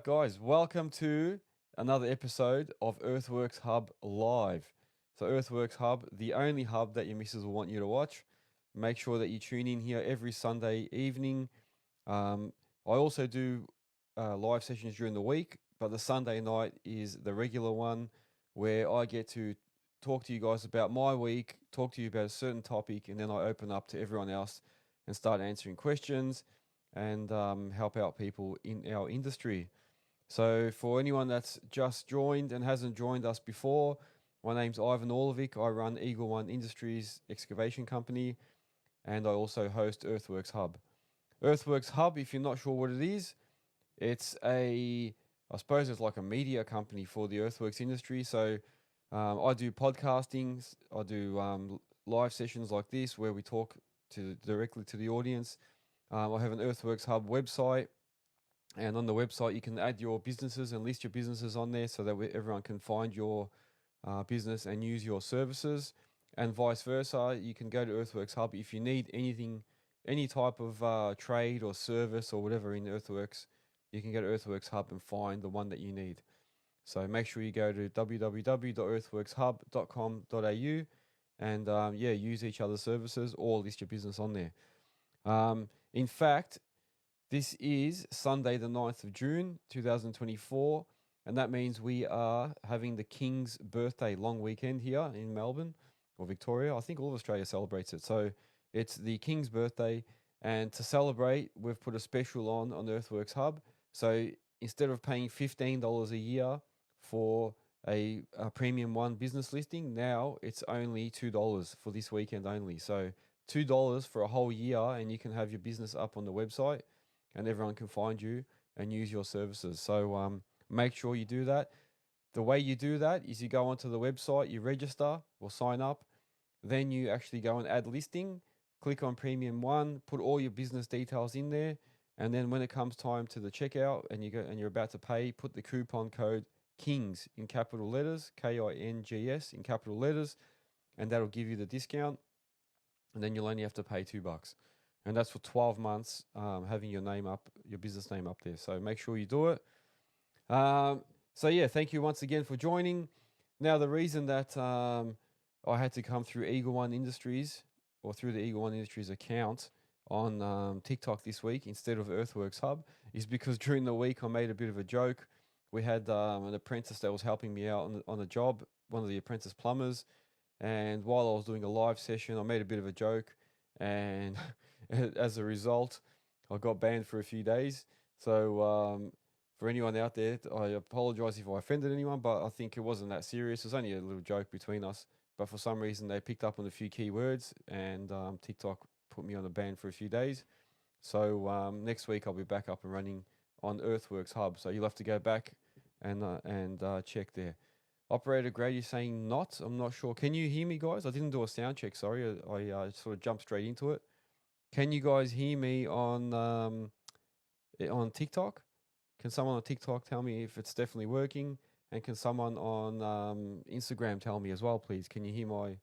guys, welcome to another episode of Earthworks Hub Live. So, Earthworks Hub, the only hub that your missus will want you to watch. Make sure that you tune in here every Sunday evening. I also do live sessions during the week, but the Sunday night is the regular one where I get to talk to you guys about my week, talk to you about a certain topic, and then I open up to everyone else and start answering questions and help out people in our industry. So, for anyone that's just joined and hasn't joined us before, my name's Ivan Orlovic. I run Eagle One Industries excavation company, and I also host Earthworks Hub. Earthworks Hub, if you're not sure what it is, I suppose it's like a media company for the earthworks industry. So, I do podcasting, I do live sessions like this where we talk directly to the audience. I have an Earthworks Hub website, and on the website you can add your businesses and list your businesses on there so that everyone can find your business and use your services, and vice versa. You can go to Earthworks Hub if you need anything, any type of trade or service or whatever in Earthworks. You can go to Earthworks Hub and find the one that you need. So make sure you go to www.earthworkshub.com.au and use each other's services or list your business on there. In fact, this is Sunday, the 9th of June, 2024, and that means we are having the King's birthday long weekend here in Melbourne or Victoria. I think all of Australia celebrates it. So it's the King's birthday, and to celebrate, we've put a special on Earthworks Hub. So instead of paying $15 a year for a Premium One business listing, now it's only $2 for this weekend only. So $2 for a whole year, and you can have your business up on the website and everyone can find you and use your services. So make sure you do that. The way you do that is you go onto the website, you register or sign up, then you actually go and add listing, click on Premium One, put all your business details in there, and then when it comes time to the checkout and you're about to pay, put the coupon code KINGS in capital letters, KINGS in capital letters, and that'll give you the discount. And then you'll only have to pay $2. And that's for 12 months, having your name up, your business name up there. So make sure you do it. Thank you once again for joining. Now, the reason that I had to come through Eagle One Industries or through the Eagle One Industries account on TikTok this week instead of Earthworks Hub is because during the week I made a bit of a joke. We had an apprentice that was helping me out on a job, one of the apprentice plumbers. And while I was doing a live session, I made a bit of a joke, and as a result, I got banned for a few days. So for anyone out there, I apologize if I offended anyone, but I think it wasn't that serious. It was only a little joke between us. But for some reason, they picked up on a few keywords, and TikTok put me on a ban for a few days. So next week, I'll be back up and running on Earthworks Hub. So you'll have to go back and check there. Operator Grady saying not. I'm not sure. Can you hear me, guys? I didn't do a sound check. Sorry, I sort of jumped straight into it. Can you guys hear me on TikTok? Can someone on TikTok tell me if it's definitely working? And can someone on Instagram tell me as well, please? Can you hear my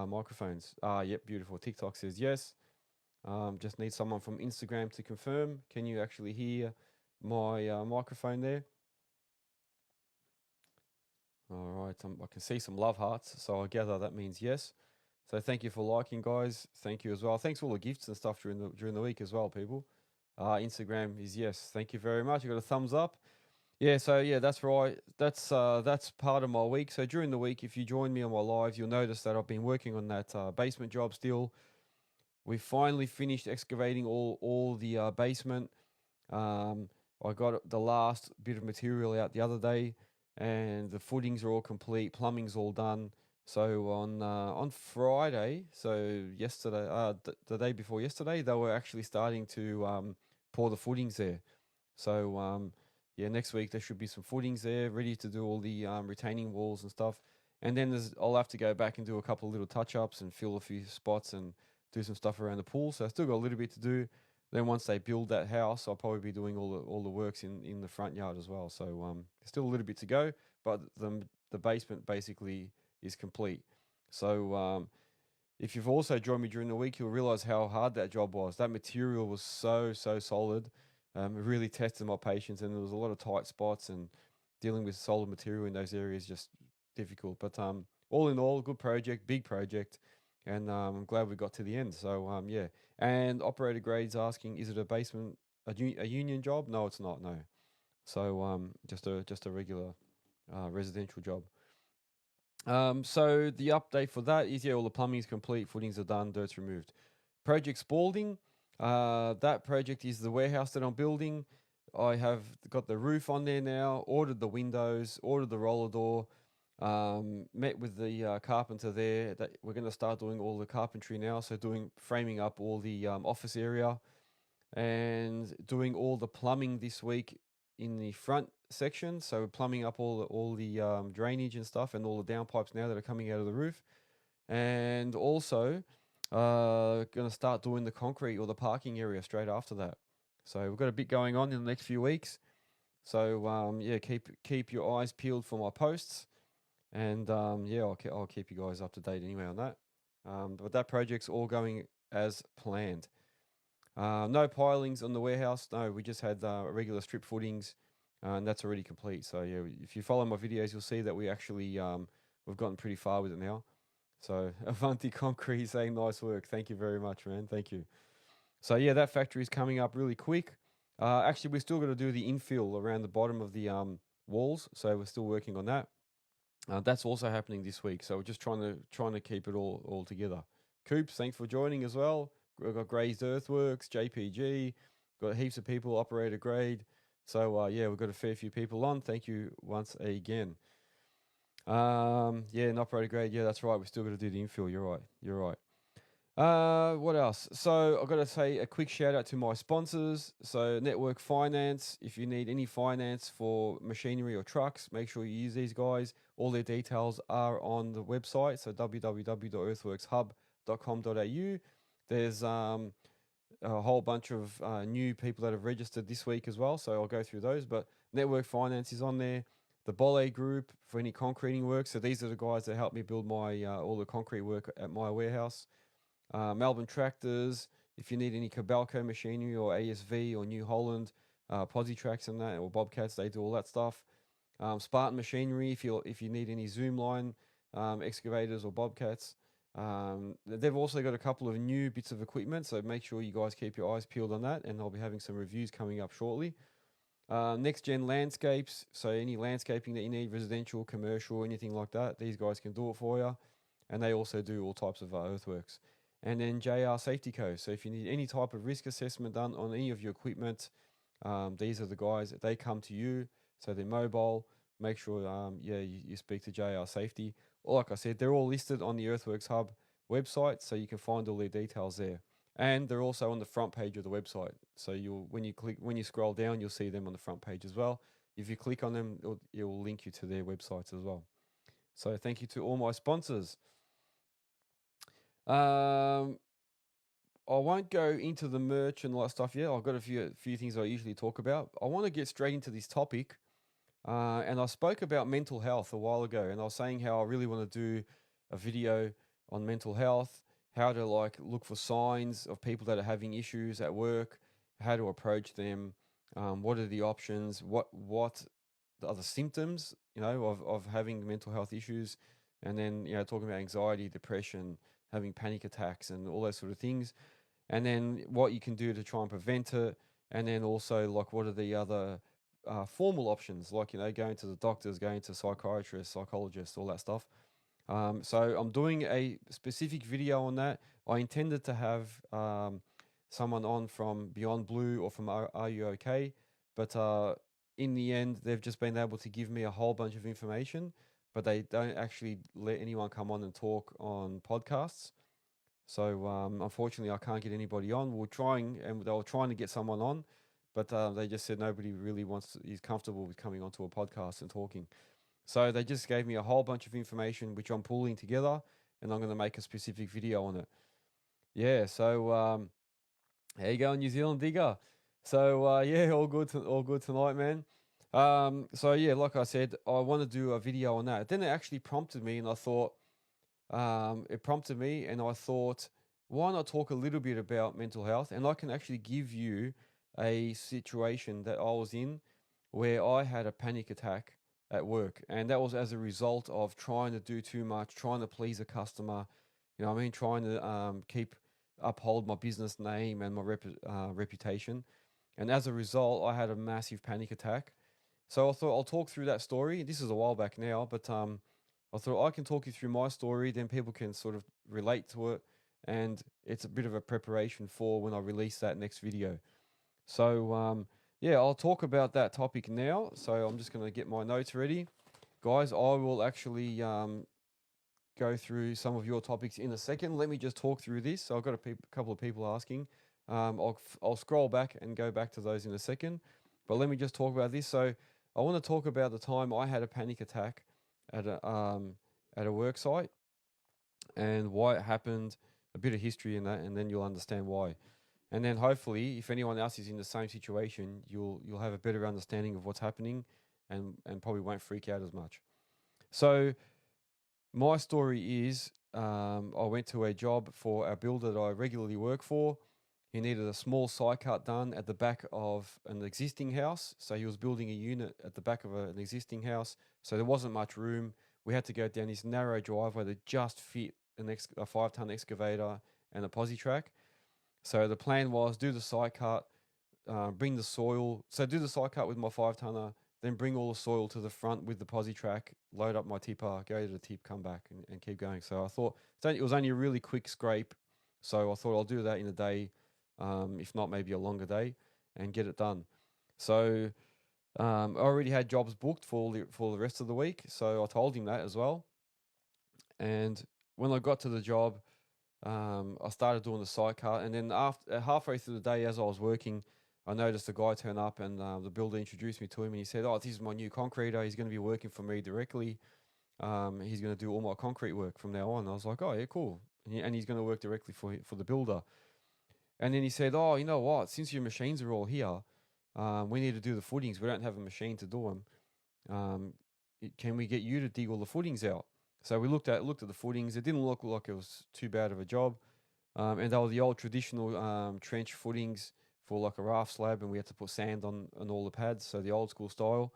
microphones? Yep, beautiful. TikTok says yes. Just need someone from Instagram to confirm. Can you actually hear my microphone there? All right, I can see some love hearts, so I gather that means yes. So thank you for liking, guys. Thank you as well. Thanks for all the gifts and stuff during the week as well, people. Instagram is yes. Thank you very much. I got a thumbs up. Yeah, so yeah, that's right. That's part of my week. So during the week, if you join me on my lives, you'll notice that I've been working on that basement job still. We finally finished excavating all the basement. I got the last bit of material out the other day, and the footings are all complete, plumbing's all done. So on Friday, so yesterday, the day before yesterday, they were actually starting to pour the footings there. So next week there should be some footings there, ready to do all the retaining walls and stuff. And then I'll have to go back and do a couple of little touch-ups and fill a few spots and do some stuff around the pool. So I still got a little bit to do. Then once they build that house, I'll probably be doing all the works in the front yard as well. So still a little bit to go, but the basement basically is complete. So if you've also joined me during the week, you'll realize how hard that job was. That material was so solid. It really tested my patience, and there was a lot of tight spots, and dealing with solid material in those areas just difficult. But all in all, good project, big project, and I'm glad we got to the end. So yeah. And operator grade's asking, is it a basement a union job? No, it's not. No. So just a regular residential job. So the update for that is, yeah, all the plumbing is complete, footings are done, dirt's removed. Project Spalding, that project is the warehouse that I'm building. I have got the roof on there now, ordered the windows, ordered the roller door, met with the carpenter there. That we're going to start doing all the carpentry now, so framing up all the office area and doing all the plumbing this week in the front section. So we're plumbing up all the drainage and stuff, and all the downpipes now that are coming out of the roof. And also, going to start doing the concrete or the parking area straight after that. So we've got a bit going on in the next few weeks. So yeah, keep your eyes peeled for my posts, and yeah, I'll keep you guys up to date anyway on that. But that project's all going as planned. No pilings on the warehouse. No, we just had regular strip footings, and that's already complete. So yeah, if you follow my videos, you'll see that we actually we've gotten pretty far with it now. So Avanti Concrete saying nice work. Thank you very much, man. Thank you. So yeah, that factory is coming up really quick. Actually, we're still going to do the infill around the bottom of the walls. So we're still working on that. That's also happening this week. So we're just trying to keep it all together. Coops, thanks for joining as well. We've got Grazed Earthworks, JPG, got heaps of people, operator grade. So yeah, we've got a fair few people on. Thank you once again. Yeah, and operator grade. Yeah, that's right. We're still got to do the infill. You're right. You're right. What else? So I've got to say a quick shout out to my sponsors. So Network Finance, if you need any finance for machinery or trucks, make sure you use these guys. All their details are on the website. So www.earthworkshub.com.au. There's a whole bunch of new people that have registered this week as well. So I'll go through those. But Network Finance is on there. The Bole Group for any concreting work. So these are the guys that help me build my all the concrete work at my warehouse. Melbourne Tractors, if you need any Cabalco machinery or ASV or New Holland, Posi Tracks and that, or Bobcats, they do all that stuff. Spartan Machinery, if you need any zoom line excavators or Bobcats. They've also got a couple of new bits of equipment, so make sure you guys keep your eyes peeled on that, and I'll be having some reviews coming up shortly. Nexgen Landscapes, so any landscaping that you need, residential, commercial, anything like that, these guys can do it for you, and they also do all types of earthworks. And then JR Safety Co. So if you need any type of risk assessment done on any of your equipment, these are the guys. They come to you, so they're mobile. Make sure, yeah, you speak to JR Safety. Or like I said, they're all listed on the Earthworks Hub website, so you can find all their details there. And they're also on the front page of the website. So when you scroll down, you'll see them on the front page as well. If you click on them, it will link you to their websites as well. So thank you to all my sponsors. I won't go into the merch and all that stuff yet. I've got a few things I usually talk about. I want to get straight into this topic. And I spoke about mental health a while ago, and I was saying how I really want to do a video on mental health, how to like look for signs of people that are having issues at work, how to approach them, what are the options, what are the symptoms, of having mental health issues, and then talking about anxiety, depression, having panic attacks, and all those sort of things, and then what you can do to try and prevent it, and then also like what are the other formal options, like going to the doctors, going to psychiatrists, psychologists, all that stuff. So I'm doing a specific video on that. I intended to have someone on from Beyond Blue or from Are You OK? But in the end, they've just been able to give me a whole bunch of information, but they don't actually let anyone come on and talk on podcasts. So unfortunately, I can't get anybody on. We're trying, and they were trying to get someone on, but they just said nobody really is comfortable with coming onto a podcast and talking. So they just gave me a whole bunch of information, which I'm pulling together, and I'm going to make a specific video on it. Yeah, so how you going, New Zealand digger? So yeah, all good tonight, man. So yeah, like I said, I want to do a video on that. Then it actually prompted me, and I thought, why not talk a little bit about mental health? And I can actually give you a situation that I was in where I had a panic attack at work, and that was as a result of trying to do too much, trying to please a customer. You know what I mean? Trying to keep uphold my business name and my reputation. And as a result, I had a massive panic attack. So I thought I'll talk through that story. This is a while back now, but I thought I can talk you through my story, then people can sort of relate to it, and it's a bit of a preparation for when I release that next video. So yeah, I'll talk about that topic now. So I'm just going to get my notes ready. Guys, I will actually go through some of your topics in a second. Let me just talk through this. So I've got a couple of people asking. I'll scroll back and go back to those in a second. But let me just talk about this. So I want to talk about the time I had a panic attack at a work site and why it happened, a bit of history in that, and then you'll understand why. And then hopefully, if anyone else is in the same situation, you'll have a better understanding of what's happening, and probably won't freak out as much. So my story is, I went to a job for a builder that I regularly work for. He needed a small side cut done at the back of an existing house. So he was building a unit at the back of an existing house. So there wasn't much room. We had to go down this narrow driveway that just fit a 5-ton excavator and a posi track. So the plan was do the side cut, bring the soil. So do the side cut with my 5-tonner, then bring all the soil to the front with the posi track, load up my tipper, go to the tip, come back and keep going. So I thought it was only a really quick scrape. So I thought I'll do that in a day, if not maybe a longer day, and get it done. So I already had jobs booked for the rest of the week. So I told him that as well. And when I got to the job, I started doing the side cut, and then after halfway through the day, as I was working, I noticed a guy turn up, and the builder introduced me to him, and he said, "Oh, this is my new concreter. He's going to be working for me directly. He's going to do all my concrete work from now on." I was like, "Oh yeah, cool." And he's going to work directly for the builder. And then he said, "Oh, you know what? Since your machines are all here, we need to do the footings. We don't have a machine to do them. Um, can we get you to dig all the footings out?" So we looked at the footings. It didn't look like it was too bad of a job. And they were the old traditional trench footings for like a raft slab, and we had to put sand on all the pads, so the old school style.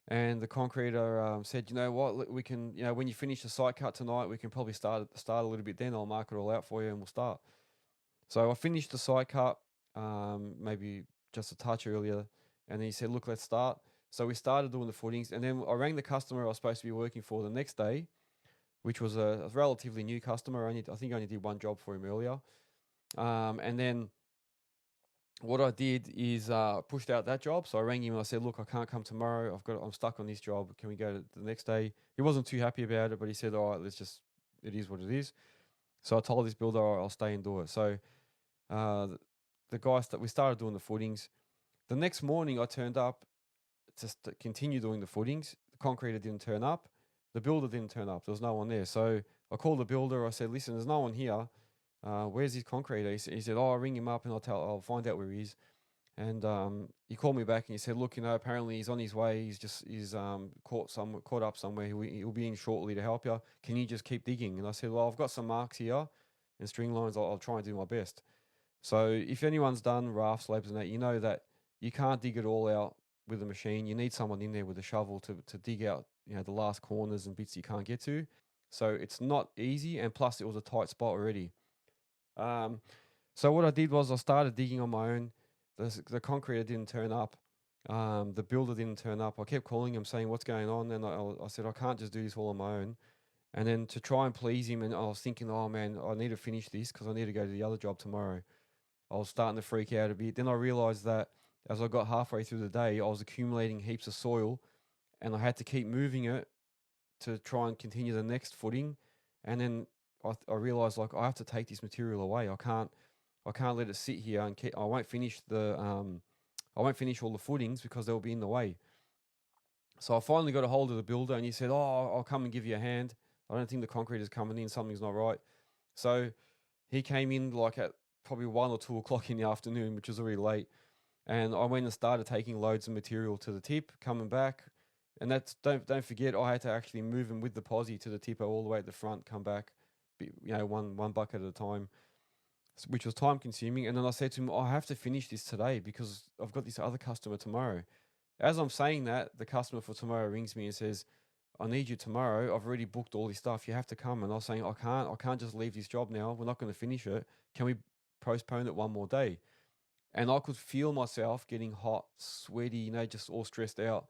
And the concreter said, "You know what? We can, when you finish the site cut tonight, we can probably start a little bit. Then I'll mark it all out for you, and we'll start." So I finished the site cut, maybe just a touch earlier, and then he said, "Look, let's start." So we started doing the footings, and then I rang the customer I was supposed to be working for the next day, which was a relatively new customer. I think I only did one job for him earlier. And then what I did is pushed out that job. So I rang him and I said, "Look, I can't come tomorrow. I'm stuck on this job. Can we go to the next day?" He wasn't too happy about it, but he said, "All right, it is what it is." So I told this builder, "All right, I'll stay and do it." So uh, the guys that we started doing the footings. The next morning I turned up to continue doing the footings. The concreter didn't turn up. The builder didn't turn up. There was no one there. So I called the builder. I said, "Listen, there's no one here. Where's his concreter?" He said, "Oh, I'll ring him up and I'll find out where he is." And he called me back and he said, "Look, apparently he's on his way. He's caught up somewhere. He'll be in shortly to help you. Can you just keep digging?" And I said, "Well, I've got some marks here and string lines. I'll try and do my best." So if anyone's done raft slabs and that, you know that you can't dig it all out with a machine. You need someone in there with a shovel to dig out, the last corners and bits you can't get to. So it's not easy, and plus it was a tight spot already. Um, so what I did was I started digging on my own. The concreter didn't turn up. The builder didn't turn up. I kept calling him saying, "What's going on?" And I said, "I can't just do this all on my own." And then to try and please him, and I was thinking, "Oh man, I need to finish this because I need to go to the other job tomorrow." I was starting to freak out a bit. Then I realized that as I got halfway through the day, I was accumulating heaps of soil, and I had to keep moving it to try and continue the next footing. And then I realized, like, I have to take this material away. I can't let it sit here and I won't finish I won't finish all the footings because they'll be in the way. So I finally got a hold of the builder, and he said, "Oh, I'll come and give you a hand. I don't think the concrete is coming in. Something's not right." So he came in like at probably 1 or 2 o'clock in the afternoon, which was already late. And I went and started taking loads of material to the tip, coming back. And that's don't forget, I had to actually move them with the posi to the tipper all the way at the front, come back, one bucket at a time. which was time consuming. And then I said to him, I have to finish this today because I've got this other customer tomorrow. As I'm saying that, the customer for tomorrow rings me and says, I need you tomorrow. I've already booked all this stuff. You have to come. And I was saying, I can't just leave this job now. We're not going to finish it. Can we postpone it one more day? And I could feel myself getting hot, sweaty, just all stressed out.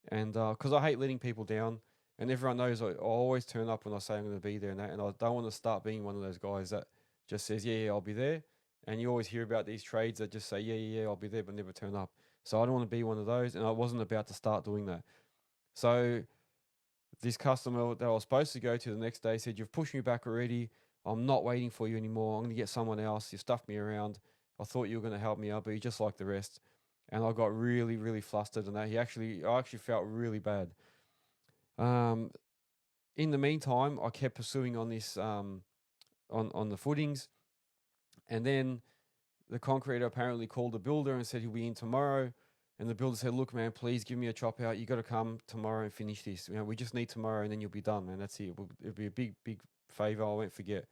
And because I hate letting people down, and everyone knows I always turn up when I say I'm going to be there and that. And I don't want to start being one of those guys that just says, yeah, I'll be there. And you always hear about these trades that just say, yeah, I'll be there, but never turn up. So I don't want to be one of those. And I wasn't about to start doing that. So this customer that I was supposed to go to the next day said, you've pushed me back already. I'm not waiting for you anymore. I'm going to get someone else. You stuffed me around. I thought you were going to help me out, but you're just like the rest. And I got really, really flustered and that. I actually felt really bad. In the meantime, I kept pursuing on this, on the footings. And then the concreter apparently called the builder and said he'll be in tomorrow. And the builder said, look, man, please give me a chop out. You got to come tomorrow and finish this. We just need tomorrow and then you'll be done, man. That's it. It'll be a big, big favor. I won't forget.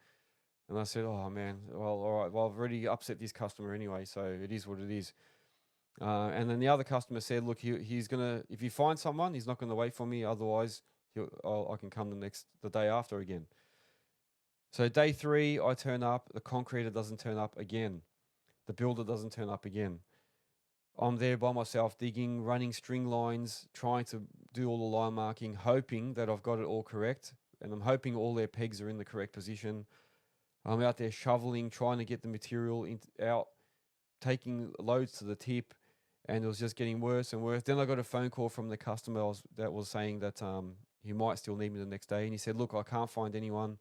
And I said, oh, man, well, all right. Well, I've already upset this customer anyway, so it is what it is. And then the other customer said, look, he's going to, if you find someone, he's not going to wait for me. Otherwise, I can come the day after again. So day 3, I turn up. The concreter doesn't turn up again. The builder doesn't turn up again. I'm there by myself digging, running string lines, trying to do all the line marking, hoping that I've got it all correct. And I'm hoping all their pegs are in the correct position. I'm out there shoveling, trying to get the material out, taking loads to the tip, and it was just getting worse and worse. Then I got a phone call from the customer that was saying that he might still need me the next day. And he said, look, I can't find anyone.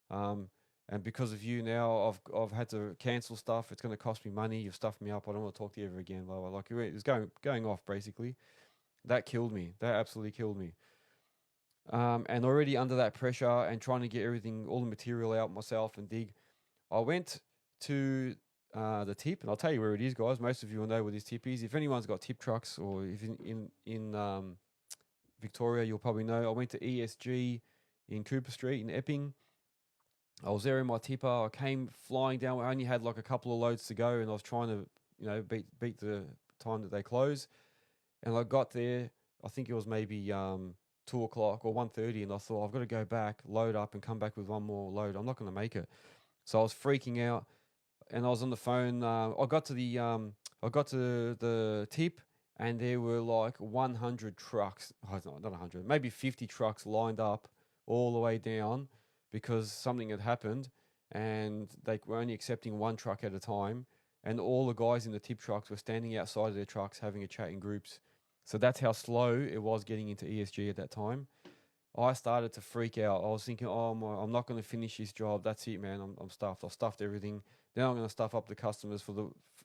And because of you now, I've had to cancel stuff. It's going to cost me money. You've stuffed me up. I don't want to talk to you ever again. Blah, blah. Like it was going off basically. That killed me. That absolutely killed me. And already under that pressure and trying to get everything, all the material out myself and dig, I went to the tip, and I'll tell you where it is, guys. Most of you will know where this tip is. If anyone's got tip trucks, or if in Victoria, you'll probably know. I went to ESG in Cooper Street in Epping. I was there in my tipper. I came flying down. I only had like a couple of loads to go, and I was trying to, beat the time that they close. And I got there. I think it was maybe 2 o'clock or 1:30, and I thought I've got to go back, load up, and come back with one more load. I'm not going to make it. So I was freaking out, and I was on the phone. I got to the tip, and there were like 100 trucks. Not 100, maybe 50 trucks lined up all the way down, because something had happened and they were only accepting one truck at a time. And all the guys in the tip trucks were standing outside of their trucks having a chat in groups. So that's how slow it was getting into ESG at that time. I started to freak out. I was thinking, I'm not going to finish this job. That's it, man. I'm stuffed. I've stuffed everything. Now I'm going to stuff up the customers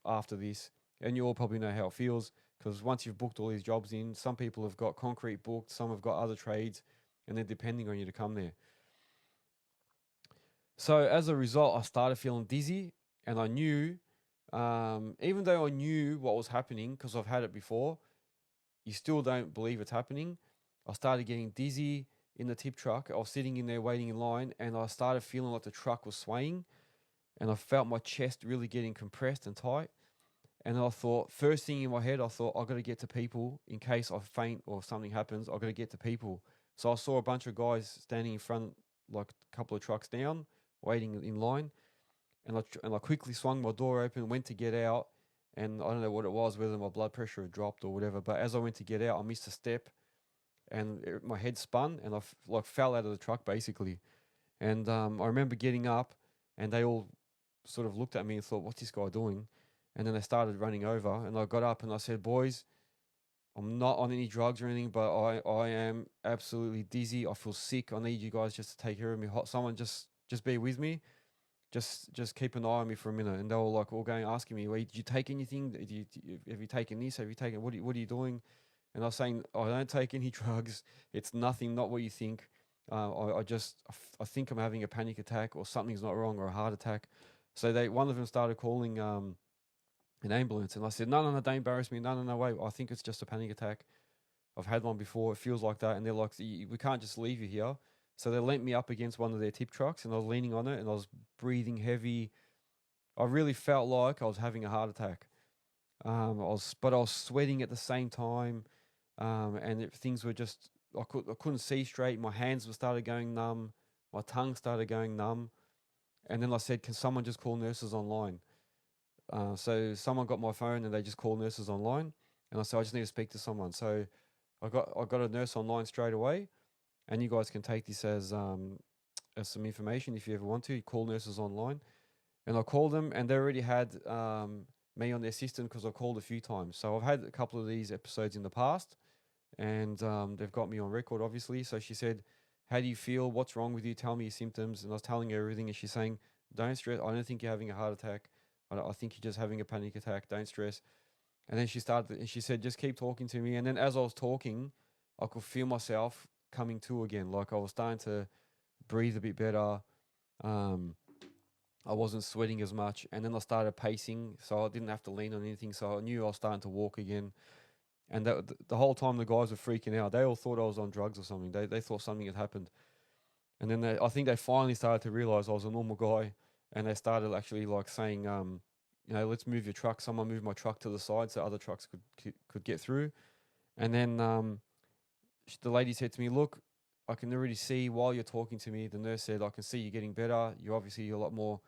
after this. And you all probably know how it feels, because once you've booked all these jobs in, some people have got concrete booked, some have got other trades, and they're depending on you to come there. So as a result, I started feeling dizzy, and I knew, even though I knew what was happening, because I've had it before, you still don't believe it's happening. I started getting dizzy in the tip truck. I was sitting in there waiting in line, and I started feeling like the truck was swaying, and I felt my chest really getting compressed and tight. And I thought, first thing in my head, I've got to get to people in case I faint or something happens. I've got to get to people. So I saw a bunch of guys standing in front, like a couple of trucks down, waiting in line, and I quickly swung my door open, went to get out, and I don't know what it was, whether my blood pressure had dropped or whatever, but as I went to get out, I missed a step, and my head spun, and I fell out of the truck basically. And I remember getting up, and they all sort of looked at me and thought, what's this guy doing? And then they started running over, and I got up and I said, boys, I'm not on any drugs or anything, but I am absolutely dizzy. I feel sick. I need you guys just to take care of me. Someone just be with me. Just keep an eye on me for a minute. And they were like all going, asking me, wait, did you take anything? Have you taken this? Have you taken, what are you doing? And I was saying, I don't take any drugs. It's nothing, not what you think. I think I'm having a panic attack, or something's not wrong, or a heart attack. So one of them started calling an ambulance, and I said, no, don't embarrass me. No, wait, I think it's just a panic attack. I've had one before. It feels like that. And they're like, we can't just leave you here. So they leant me up against one of their tip trucks, and I was leaning on it, and I was breathing heavy, I really felt like I was having a heart attack. But I was sweating at the same time, and things were just I couldn't see straight. My hands were started going numb, my tongue started going numb, and then I said, "Can someone just call nurses online?" So someone got my phone and they just called nurses online, and I said, "I just need to speak to someone." So I got a nurse online straight away, and you guys can take this as some information if you ever want to. Call nurses online, and I called them, and they already had me on their system because I called a few times. So I've had a couple of these episodes in the past, and they've got me on record, obviously. So she said, "How do you feel? What's wrong with you? Tell me your symptoms." And I was telling her everything, and she's saying, "Don't stress. I don't think you're having a heart attack. I think you're just having a panic attack. Don't stress." And then she said, "Just keep talking to me." And then as I was talking, I could feel myself coming to again. Like I was starting to breathe a bit better. Um, I wasn't sweating as much, and then I started pacing, so I didn't have to lean on anything. So I knew I was starting to walk again. And the whole time the guys were freaking out. They all thought I was on drugs or something. They thought something had happened. And then I think they finally started to realize I was a normal guy, and they started actually like saying, let's move your truck. Someone moved my truck to the side so other trucks could get through. And then the lady said to me, "Look, I can already see while you're talking to me." The nurse said, "I can see you're getting better. You're obviously a lot more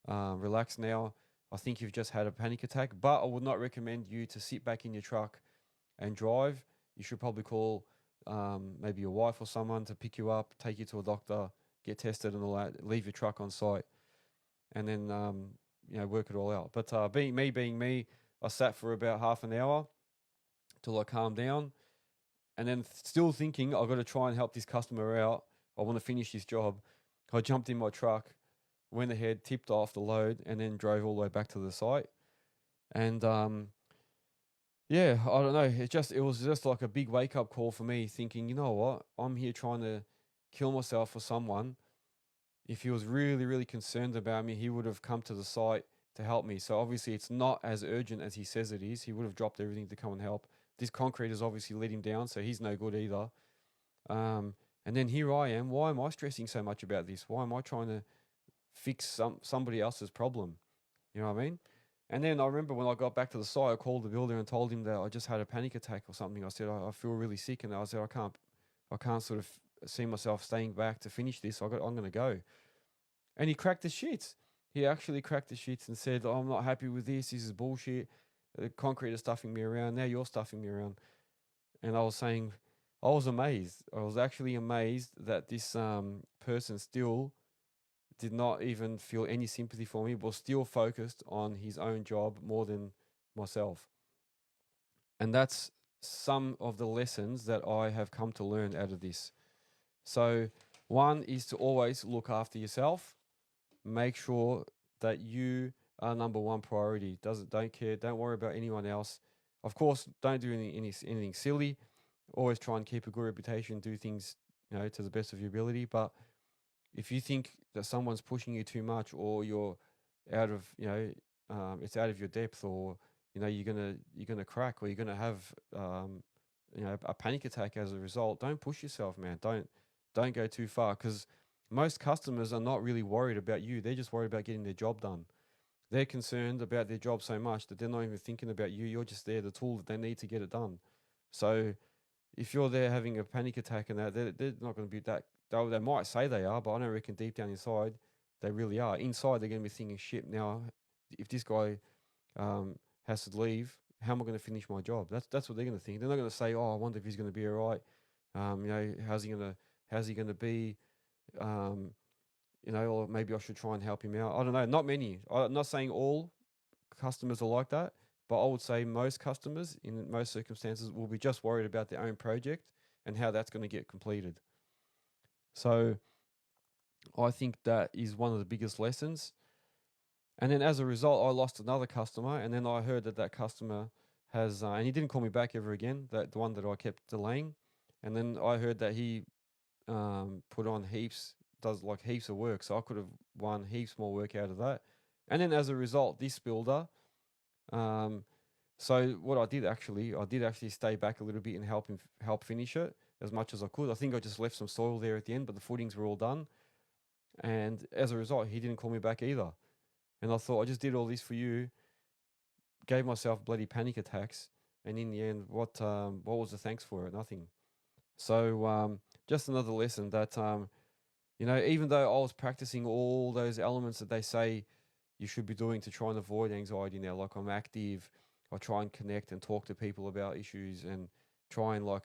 relaxed now. I think you've just had a panic attack, but I would not recommend you to sit back in your truck and drive. You should probably call maybe your wife or someone to pick you up, take you to a doctor, get tested and all that, leave your truck on site, and then work it all out." But being me, I sat for about half an hour till I calmed down, and then still thinking I've got to try and help this customer out. I want to finish this job. I jumped in my truck, went ahead, tipped off the load, and then drove all the way back to the site. And yeah, I don't know. It was just like a big wake up call for me, thinking, you know what, I'm here trying to kill myself for someone. If he was really, really concerned about me, he would have come to the site to help me. So obviously, it's not as urgent as he says it is. He would have dropped everything to come and help. This concrete has obviously let him down, so he's no good either. And then here I am. Why am I stressing so much about this? Why am I trying to fix somebody else's problem? You know what I mean? And then I remember when I got back to the site, I called the builder and told him that I just had a panic attack or something. I said, I feel really sick, and I said, I can't sort of see myself staying back to finish this. I'm going to go. And he cracked the shits. He actually cracked the shits and said, "I'm not happy with this. This is bullshit. The concrete is stuffing me around. Now you're stuffing me around." And I was saying, I was amazed. I was actually amazed that this person still did not even feel any sympathy for me, was still focused on his own job more than myself. And that's some of the lessons that I have come to learn out of this. So, one is to always look after yourself. Make sure that you are number one priority. Don't care. Don't worry about anyone else. Of course, don't do anything silly. Always try and keep a good reputation. Do things to the best of your ability. But if you think that someone's pushing you too much, or you're out of it's out of your depth, or you're gonna crack, or you're gonna have a panic attack as a result, don't push yourself, man. Don't go too far, because most customers are not really worried about you. They're just worried about getting their job done. They're concerned about their job so much that they're not even thinking about you. You're just there, the tool that they need to get it done. So if you're there having a panic attack and that, they're not going to be that. They might say they are, but I don't reckon deep down inside they really are. Inside, they're going to be thinking, "Shit, now if this guy has to leave, how am I going to finish my job?" That's what they're going to think. They're not going to say, "Oh, I wonder if he's going to be all right. How's he going to be? Or maybe I should try and help him out." I don't know. Not many. I'm not saying all customers are like that, but I would say most customers in most circumstances will be just worried about their own project and how that's going to get completed. So I think that is one of the biggest lessons. And then as a result, I lost another customer, and then I heard that customer has, and he didn't call me back ever again. That the one that I kept delaying, and then I heard that he put on does like heaps of work, so I could have won heaps more work out of that. And then as a result, this builder, so what I did actually stay back a little bit and help finish it as much as I could. I think I just left some soil there at the end, but the footings were all done. And as a result, he didn't call me back either. And I thought, I just did all this for you, gave myself bloody panic attacks, and in the end, what was the thanks for it? Nothing. So just another lesson that even though I was practicing all those elements that they say you should be doing to try and avoid anxiety now, like I'm active, I try and connect and talk to people about issues, and try and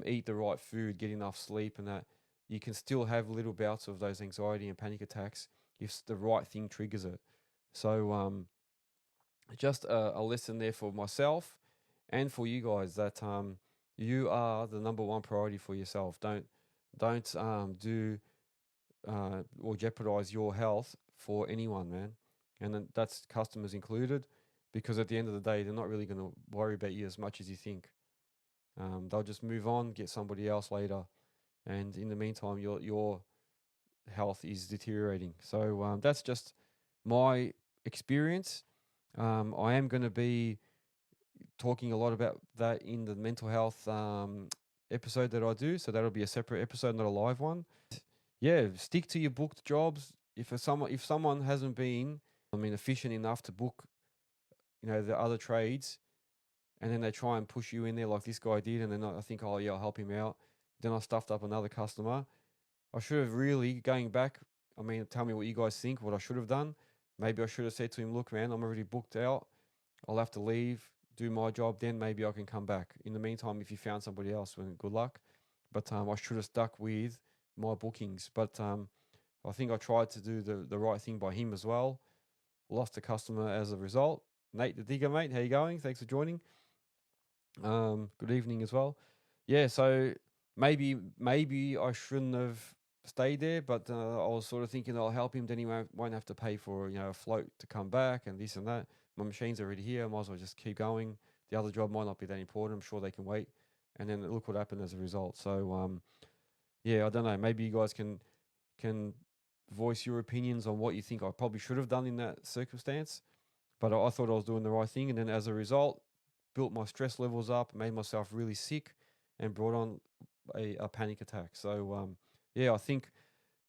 eat the right food, get enough sleep, and that, you can still have little bouts of those anxiety and panic attacks if the right thing triggers it. So just a lesson there for myself and for you guys, that you are the number one priority for yourself. Don't do or jeopardize your health for anyone, man. And then that's customers included, because at the end of the day, they're not really going to worry about you as much as you think. They'll just move on, get somebody else later, and in the meantime, your health is deteriorating. So that's just my experience. I am going to be talking a lot about that in the mental health episode that I do. So that'll be a separate episode, not a live one. Yeah, stick to your booked jobs. If someone hasn't been, efficient enough to book, the other trades, and then they try and push you in there like this guy did, and then I think, oh yeah, I'll help him out. Then I stuffed up another customer. I should have really, going back, tell me what you guys think, what I should have done. Maybe I should have said to him, look, man, I'm already booked out. I'll have to leave, do my job, then maybe I can come back. In the meantime, if you found somebody else, well, good luck. But I should have stuck with my bookings. But I think I tried to do the right thing by him as well. Lost a customer as a result. Nate the Digger, mate, how you going? Thanks for joining. Good evening as well. Yeah, so maybe I shouldn't have stayed there, but I was sort of thinking I'll help him, then he won't have to pay for a float to come back and this and that. My machine's already here, I might as well just keep going. The other job might not be that important, I'm sure they can wait. And then look what happened as a result. So yeah, I don't know, maybe you guys can voice your opinions on what you think I probably should have done in that circumstance. But I thought I was doing the right thing, and then as a result, built my stress levels up, made myself really sick, and brought on a panic attack. So yeah, I think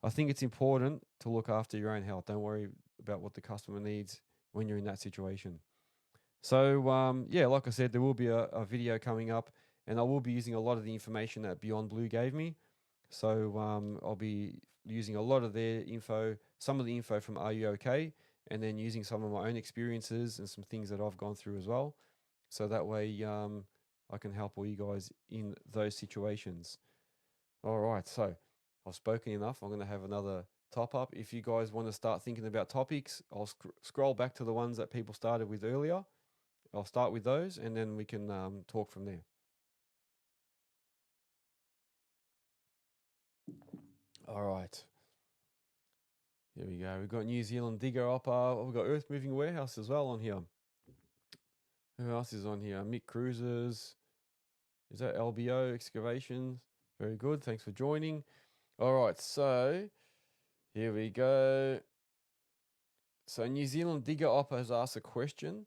it's important to look after your own health. Don't worry about what the customer needs when you're in that situation. So yeah, like I said, there will be a video coming up, and I will be using a lot of the information that Beyond Blue gave me. So I'll be using a lot of their info, some of the info from Are You OK? And then using some of my own experiences and some things that I've gone through as well. So that way I can help all you guys in those situations. All right, so I've spoken enough. I'm going to have another top up. If you guys want to start thinking about topics, I'll scroll back to the ones that people started with earlier. I'll start with those, and then we can talk from there. All right. Here we go. We've got New Zealand Digger up. We've got Earth Moving Warehouse as well on here. Who else is on here? Mick Cruisers. Is that LBO Excavations? Very good. Thanks for joining. All right. So here we go. So New Zealand Digger Op has asked a question.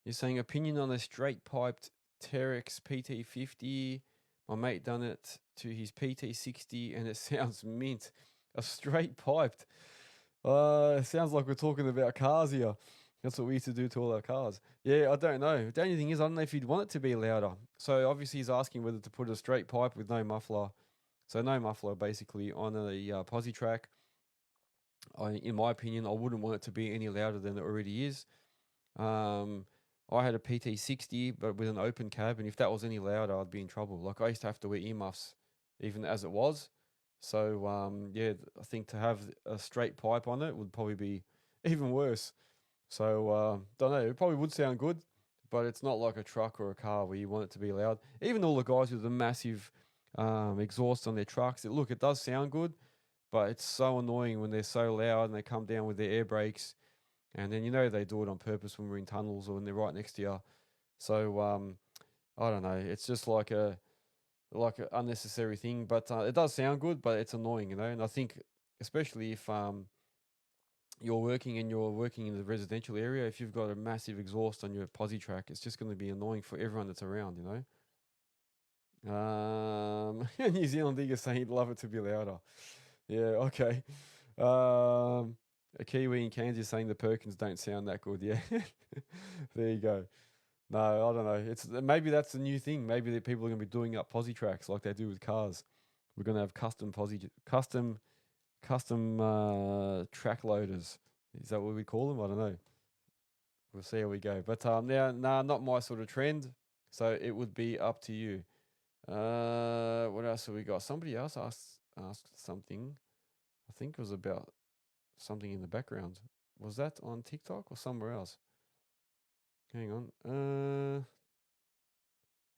You're saying opinion on a straight piped Terex PT50. My mate done it to his PT60 and it sounds mint. A straight piped. It sounds like we're talking about cars here. That's what we used to do to all our cars. Yeah, I don't know. The only thing is, I don't know if you'd want it to be louder. So obviously he's asking whether to put a straight pipe with no muffler. So no muffler basically on a posi track. In my opinion, I wouldn't want it to be any louder than it already is. I had a PT60, but with an open cab, and if that was any louder, I'd be in trouble. Like I used to have to wear earmuffs, even as it was. So yeah, I think to have a straight pipe on it would probably be even worse. So don't know. It probably would sound good, but it's not like a truck or a car where you want it to be loud. Even all the guys with the massive exhaust on their trucks, it does sound good, but it's so annoying when they're so loud and they come down with their air brakes, and then they do it on purpose when we're in tunnels or when they're right next to you. So I don't know. It's just like an unnecessary thing, but it does sound good, but it's annoying, And I think especially if you're working in the residential area, if you've got a massive exhaust on your posi track, it's just going to be annoying for everyone that's around, New Zealand Digger saying he'd love it to be louder. Yeah, okay. A Kiwi in Kansas saying the Perkins don't sound that good. Yeah, there you go. No, I don't know. It's maybe that's a new thing. Maybe the people are going to be doing up posi tracks like they do with cars. We're going to have custom track loaders. Is that what we call them? I don't know. We'll see how we go. But now, nah, not my sort of trend. So it would be up to you. What else have we got? Somebody else asked something. I think it was about something in the background. Was that on TikTok or somewhere else? Hang on.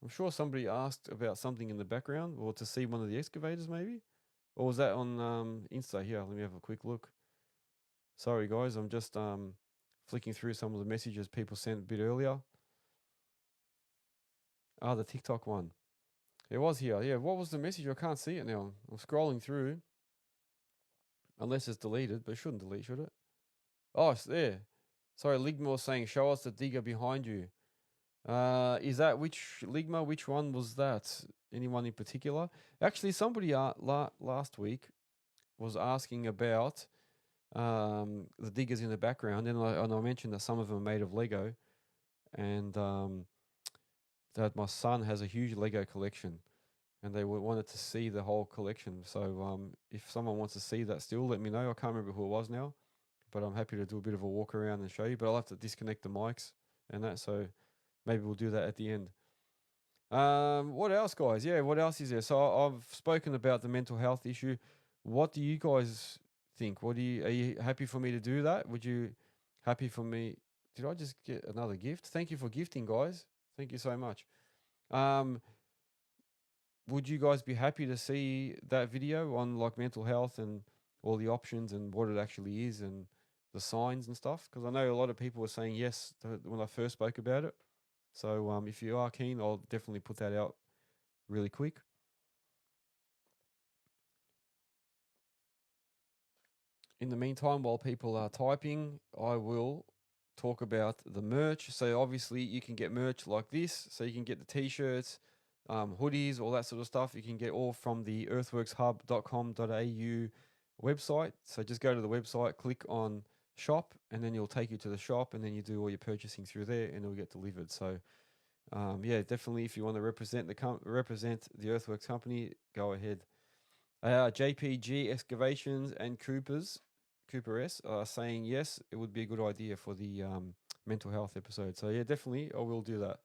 I'm sure somebody asked about something in the background, or to see one of the excavators, maybe. Or was that on Insta? Here, let me have a quick look. Sorry, guys, I'm just flicking through some of the messages people sent a bit earlier. Ah, the TikTok one. It was here. Yeah, what was the message? I can't see it now. I'm scrolling through. Unless it's deleted, but it shouldn't delete, should it? Oh, it's there. Sorry, Ligma was saying, show us the digger behind you. Is that which Ligma? Which one was that? Anyone in particular? Actually, somebody last week was asking about the diggers in the background, and I mentioned that some of them are made of Lego, and that my son has a huge Lego collection, and they wanted to see the whole collection. So if someone wants to see that still, let me know. I can't remember who it was now, but I'm happy to do a bit of a walk around and show you. But I'll have to disconnect the mics and that, so maybe we'll do that at the end. What else, guys? Yeah, what else is there? So I've spoken about the mental health issue. What do you guys think? Are you happy for me to do that? Would you happy for me? Did I just get another gift? Thank you for gifting, guys. Thank you so much. Um, would you guys be happy to see that video on like mental health and all the options and what it actually is and the signs and stuff? Because I know a lot of people were saying yes when I first spoke about it. So if you are keen, I'll definitely put that out really quick. In the meantime, while people are typing, I will talk about the merch. So obviously you can get merch like this. So you can get the t-shirts, hoodies, all that sort of stuff. You can get all from the earthworkshub.com.au website. So just go to the website, click on shop, and then it'll take you to the shop, and then you do all your purchasing through there, and it'll get delivered. So yeah, definitely if you want to represent the Earthworks company, go ahead. JPG Excavations and Cooper S are saying yes, it would be a good idea for the mental health episode. So yeah, definitely I will do that.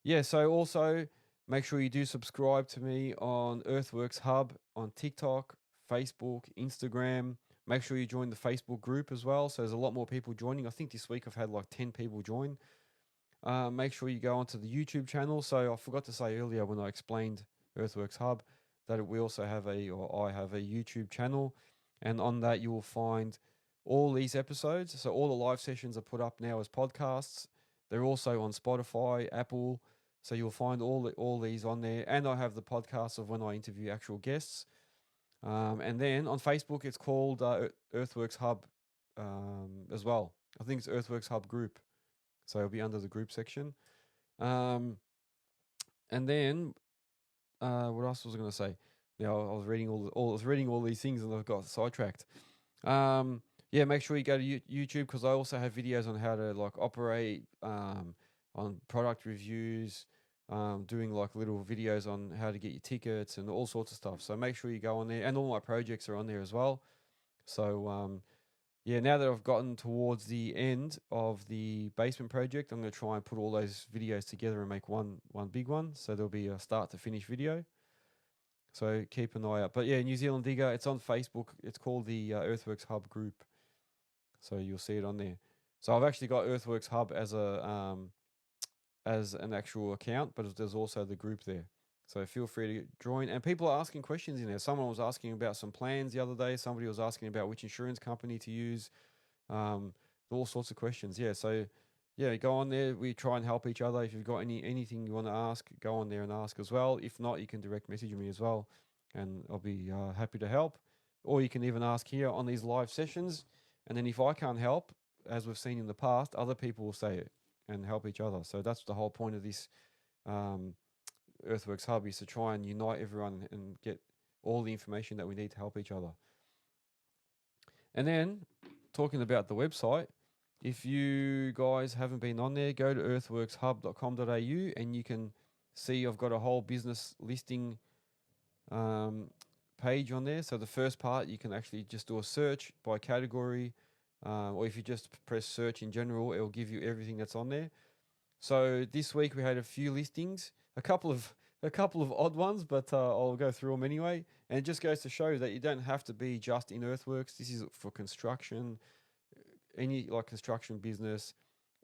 Yeah, so also make sure you do subscribe to me on Earthworks Hub on TikTok, Facebook, Instagram. Make sure you join the Facebook group as well. So there's a lot more people joining. I think this week I've had like 10 people join. Make sure you go onto the YouTube channel. So I forgot to say earlier when I explained Earthworks Hub that we also have I have a YouTube channel, and on that you will find all these episodes. So all the live sessions are put up now as podcasts. They're also on Spotify, Apple. So you'll find all these on there, and I have the podcasts of when I interview actual guests. And then on Facebook, it's called Earthworks Hub as well. I think it's Earthworks Hub Group. So it'll be under the group section. And then what else was I going to say? Now I was reading all these things and I got sidetracked. Yeah, make sure you go to YouTube because I also have videos on how to like operate, on product reviews, doing like little videos on how to get your tickets and all sorts of stuff. So make sure you go on there, and all my projects are on there as well. So yeah, now that I've gotten towards the end of the basement project, I'm going to try and put all those videos together and make one big one. So there'll be a start to finish video. So keep an eye out. But yeah, New Zealand Digger, it's on Facebook. It's called the Earthworks Hub group. So you'll see it on there. So I've actually got Earthworks Hub as an actual account, but there's also the group there. So feel free to join. And people are asking questions in there. Someone was asking about some plans the other day. Somebody was asking about which insurance company to use. All sorts of questions. Yeah, so yeah, go on there. We try and help each other. If you've got anything you want to ask, go on there and ask as well. If not, you can direct message me as well, and I'll be happy to help. Or you can even ask here on these live sessions, and then if I can't help, as we've seen in the past, other people will say it and help each other. So that's the whole point of this Earthworks Hub, is to try and unite everyone and get all the information that we need to help each other. And then talking about the website, if you guys haven't been on there, go to earthworkshub.com.au and you can see I've got a whole business listing page on there. So the first part, you can actually just do a search by category, or if you just press search in general, it will give you everything that's on there. So this week we had a few listings, a couple of odd ones, but I'll go through them anyway. And it just goes to show that you don't have to be just in earthworks. This is for construction, any like construction business,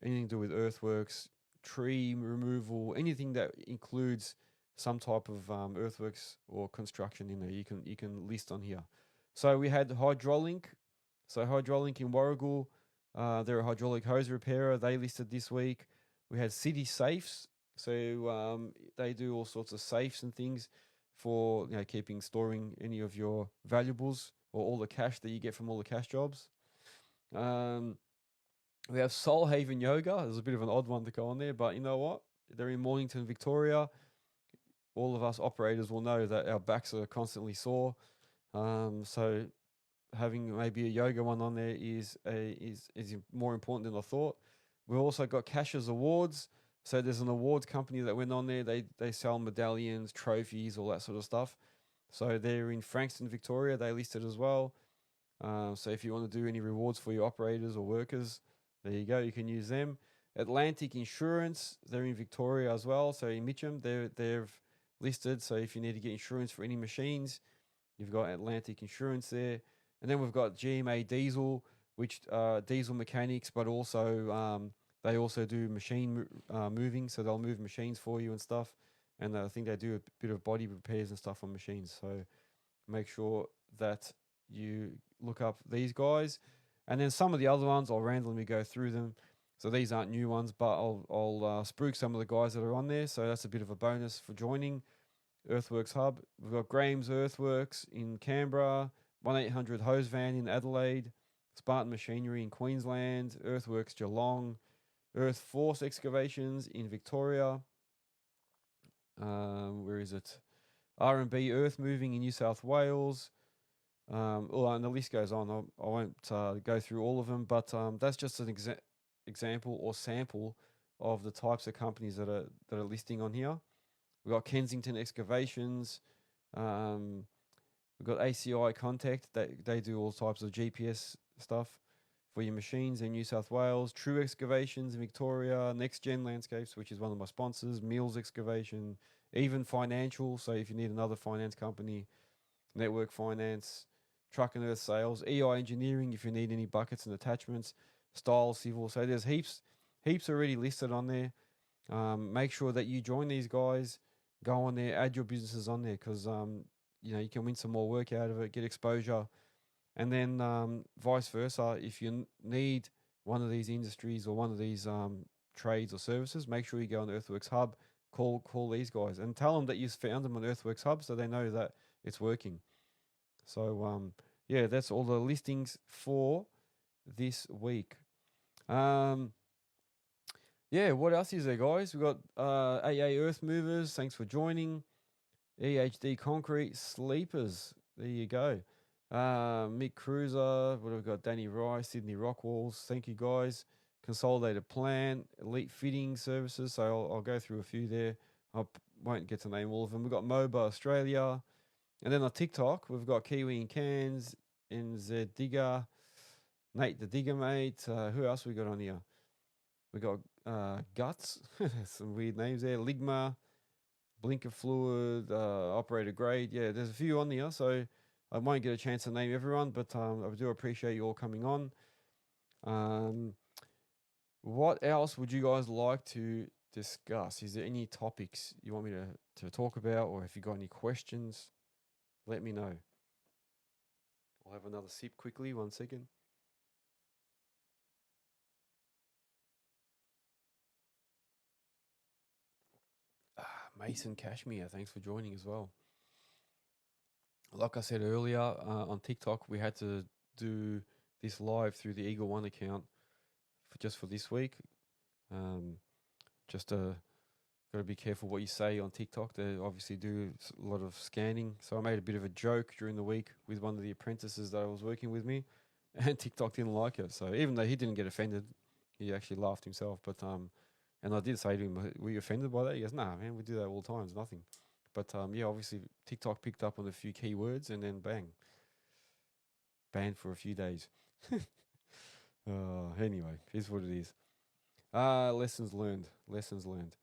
anything to do with earthworks, tree removal, anything that includes some type of earthworks or construction in there. You can list on here. So we had Hydraulic. So Hydraulic in Warragul, they're a hydraulic hose repairer. They listed this week. We had City Safes. So they do all sorts of safes and things for keeping, storing any of your valuables or all the cash that you get from all the cash jobs. We have Soul Haven Yoga. There's a bit of an odd one to go on there, but you know what? They're in Mornington, Victoria. All of us operators will know that our backs are constantly sore. So having maybe a yoga one on there is more important than I thought. We've also got Cash's Awards. So there's an awards company that went on there. They sell medallions, trophies, all that sort of stuff. So they're in Frankston, Victoria. They listed as well. So if you want to do any rewards for your operators or workers, there you go. You can use them. Atlantic Insurance, they're in Victoria as well. So in Mitcham, they've listed. So if you need to get insurance for any machines, you've got Atlantic Insurance there. And then we've got GMA Diesel, which diesel mechanics, but also they also do machine moving. So they'll move machines for you and stuff. And I think they do a bit of body repairs and stuff on machines. So make sure that you look up these guys. And then some of the other ones, I'll randomly go through them. So these aren't new ones, but I'll spruik some of the guys that are on there. So that's a bit of a bonus for joining Earthworks Hub. We've got Graham's Earthworks in Canberra, 1-800 Hose Van in Adelaide, Spartan Machinery in Queensland, Earthworks Geelong, Earth Force Excavations in Victoria. Where is it? R&B Earth Moving in New South Wales. And the list goes on. I won't go through all of them, but that's just an example or sample of the types of companies that are listing on here. We've got Kensington Excavations. We've got ACI Contact. They do all types of GPS stuff for your machines in New South Wales. True Excavations in Victoria. Nexgen Landscapes, which is one of my sponsors. Mills Excavation. Even Financial. So if you need another finance company, Network Finance. Truck and Earth Sales. EI Engineering if you need any buckets and attachments. Style Civil. So there's heaps already listed on there. Make sure that you join these guys. Go on there, add your businesses on there, because you can win some more work out of it, get exposure, and then vice versa. If you need one of these industries or one of these trades or services, make sure you go on Earthworks Hub. Call these guys and tell them that you found them on Earthworks Hub, so they know that it's working. So yeah, that's all the listings for this week. Yeah, what else is there, guys? We've got AA Earth Movers. Thanks for joining. EHD Concrete Sleepers. There you go. Mick Cruiser. What have we got? Danny Rice, Sydney Rock Walls. Thank you, guys. Consolidated Plant, Elite Fitting Services. So I'll go through a few there. I won't get to name all of them. We've got MOBA Australia. And then on TikTok, we've got Kiwi in Cairns, NZ Digger, Nate the Digger Mate. Who else we got on here? We got Guts, some weird names there. Ligma, Blinker Fluid, Operator Grade. Yeah, there's a few on here, so I won't get a chance to name everyone, but I do appreciate you all coming on. What else would you guys like to discuss? Is there any topics you want me to talk about, or if you got any questions, let me know. I'll have another sip quickly, 1 second. Mason Cashmere, thanks for joining as well. Like I said earlier, on TikTok, we had to do this live through the Eagle One account just for this week. Just got to be careful what you say on TikTok. They obviously do a lot of scanning. So I made a bit of a joke during the week with one of the apprentices that was working with me. and TikTok didn't like it. So even though he didn't get offended, he actually laughed himself. But and I did say to him, "Were you offended by that?" He goes, "Nah, man, we do that all the time. It's nothing." But yeah, obviously TikTok picked up on a few keywords, and then bang, banned for a few days. Anyway, here's what it is. Lessons learned. Lessons learned.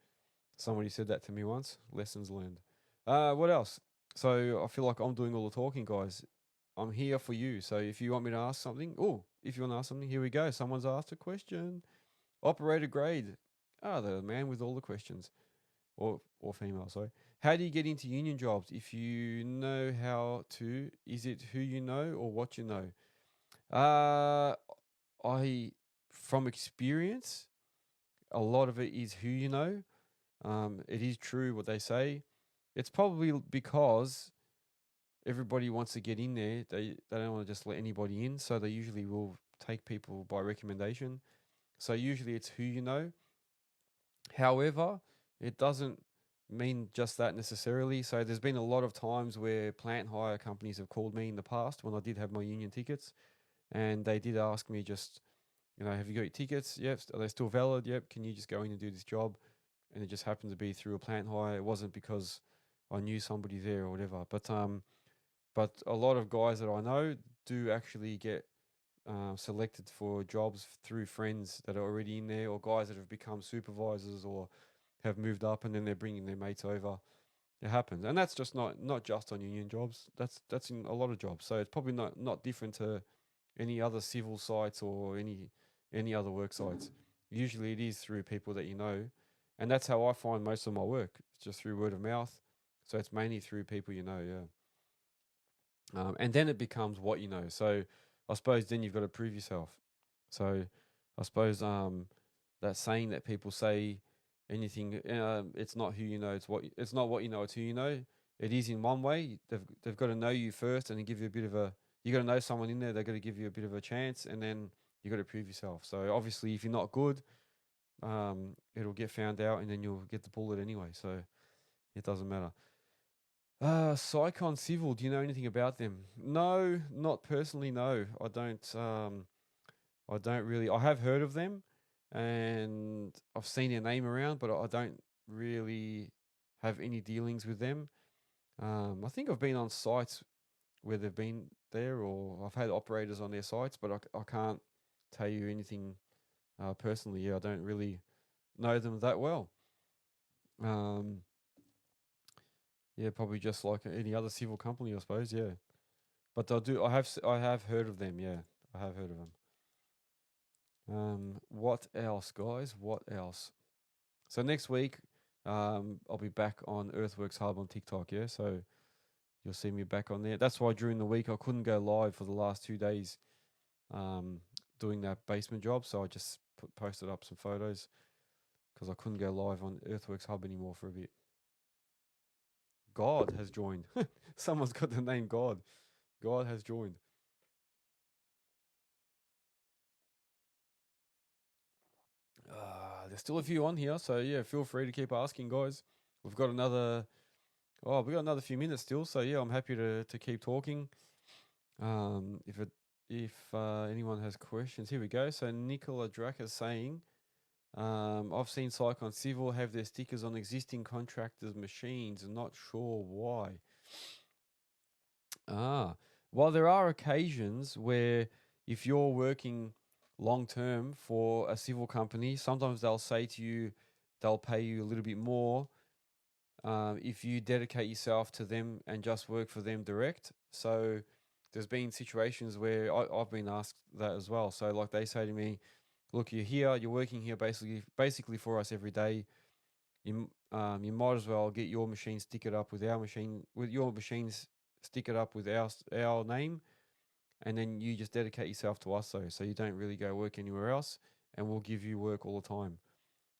Somebody said that to me once. Lessons learned. What else? So I feel like I'm doing all the talking, guys. I'm here for you. So if you want me to ask something, if you want to ask something, here we go. Someone's asked a question. Operator grade. The man with all the questions, or female. Sorry. How do you get into union jobs? If you know how to, is it who you know or what you know? I, from experience, a lot of it is who you know. It is true what they say. It's probably because everybody wants to get in there. They don't want to just let anybody in, so they usually will take people by recommendation. So usually it's who you know. However, it doesn't mean just that necessarily. So there's been a lot of times where plant hire companies have called me in the past when I did have my union tickets, and they did ask me just, have you got your tickets? Yep. Are they still valid? Yep. Can you just go in and do this job? And it just happened to be through a plant hire. It wasn't because I knew somebody there or whatever. But a lot of guys that I know do actually get selected for jobs through friends that are already in there, or guys that have become supervisors or have moved up, and then they're bringing their mates over. It happens, and that's just not just on union jobs. That's in a lot of jobs. So it's probably not different to any other civil sites or any other work sites. Usually, it is through people that you know, and that's how I find most of my work. It's just through word of mouth. So it's mainly through people you know. Yeah. And then it becomes what you know. So I suppose then you've got to prove yourself. So I suppose that saying that people say anything, it's not who you know, it's not what you know, it's who you know. It is in one way. They've got to know you first, and then give you a bit of a. You got to know someone in there. They've got to give you a bit of a chance, and then you got to prove yourself. So obviously, if you're not good, it'll get found out, and then you'll get the bullet anyway. So it doesn't matter. Psychon Civil, do you know anything about them? No, not personally, no. I don't really. I have heard of them, and I've seen their name around, but I don't really have any dealings with them. I think I've been on sites where they've been there, or I've had operators on their sites, but I can't tell you anything personally. Yeah, I don't really know them that well. Um, yeah, probably just like any other civil company, I suppose. Yeah. But I have heard of them. Yeah, I have heard of them. What else, guys? What else? So next week, I'll be back on Earthworks Hub on TikTok. Yeah, so you'll see me back on there. That's why during the week I couldn't go live for the last 2 days, doing that basement job. So I just posted up some photos because I couldn't go live on Earthworks Hub anymore for a bit. God has joined. Someone's got the name God. God has joined. There's still a few on here, so yeah, feel free to keep asking, guys. We've got another. Oh, we got another few minutes still, so yeah, I'm happy to keep talking. If anyone has questions, here we go. So Nicola Drac is saying, I've seen Cyclone Civil have their stickers on existing contractors' machines, and not sure why. Well, there are occasions where if you're working long term for a civil company, sometimes they'll say to you, they'll pay you a little bit more if you dedicate yourself to them and just work for them direct. So there's been situations where I've been asked that as well. So like they say to me, look, you're here, you're working here basically for us every day. You might as well get your machine stickered up with our machine, with your machines stick it up with our name, and then you just dedicate yourself to us, so you don't really go work anywhere else, and we'll give you work all the time.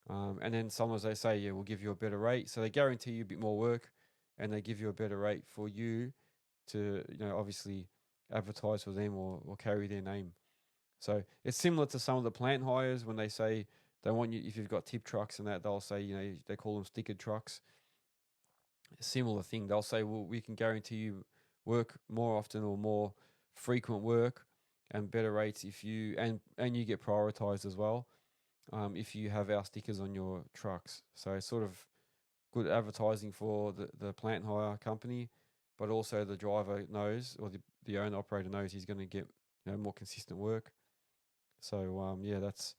And then sometimes they say, yeah, we'll give you a better rate, so they guarantee you a bit more work, and they give you a better rate for you to, obviously advertise for them or carry their name. So it's similar to some of the plant hires when they say they want you, if you've got tip trucks and that, they'll say, they call them stickered trucks. A similar thing. They'll say, well, we can guarantee you work more often or more frequent work, and better rates if you and you get prioritized as well if you have our stickers on your trucks. So it's sort of good advertising for the plant hire company, but also the driver knows, or the owner operator knows he's going to get more consistent work. So yeah, that's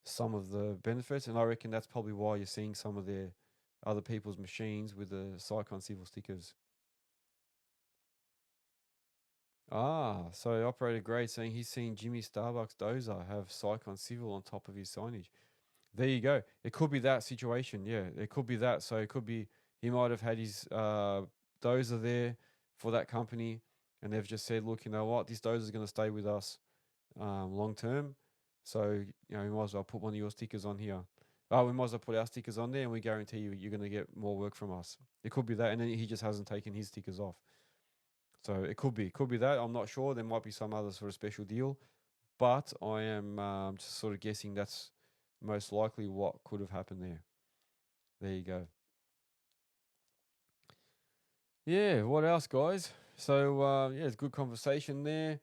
some of the benefits, and I reckon that's probably why you're seeing some of their other people's machines with the Cyclone Civil stickers. Ah, so operator Gray saying he's seen Jimmy Starbucks dozer have Cyclone Civil on top of his signage. There you go. It could be that situation. Yeah, it could be that. So it could be he might have had his dozer there for that company, and they've just said, look, you know what, this dozer is going to stay with us long term. So we might as well put one of your stickers on here. Oh, we might as well put our stickers on there, and we guarantee you're going to get more work from us. It could be that, and then he just hasn't taken his stickers off. So it could be that. I'm not sure. There might be some other sort of special deal, but I am just sort of guessing that's most likely what could have happened there. There you go. Yeah, what else, guys? So yeah, it's good conversation there.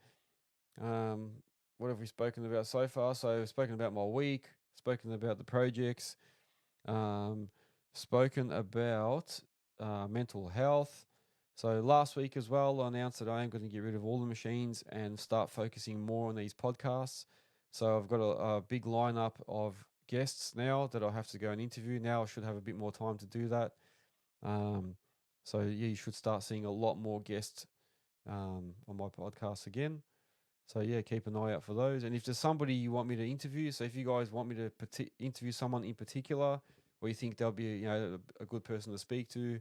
Um, what have we spoken about so far? So I've spoken about my week, spoken about the projects, um, spoken about mental health. So last week as well, I announced that I am going to get rid of all the machines and start focusing more on these podcasts. So I've got a big lineup of guests now that I have to go and interview. Now I should have a bit more time to do that. Um, so yeah, you should start seeing a lot more guests on my podcast again. So yeah, keep an eye out for those. And if there's somebody you want me to interview, so if you guys want me to interview someone in particular, or you think they'll be a good person to speak to,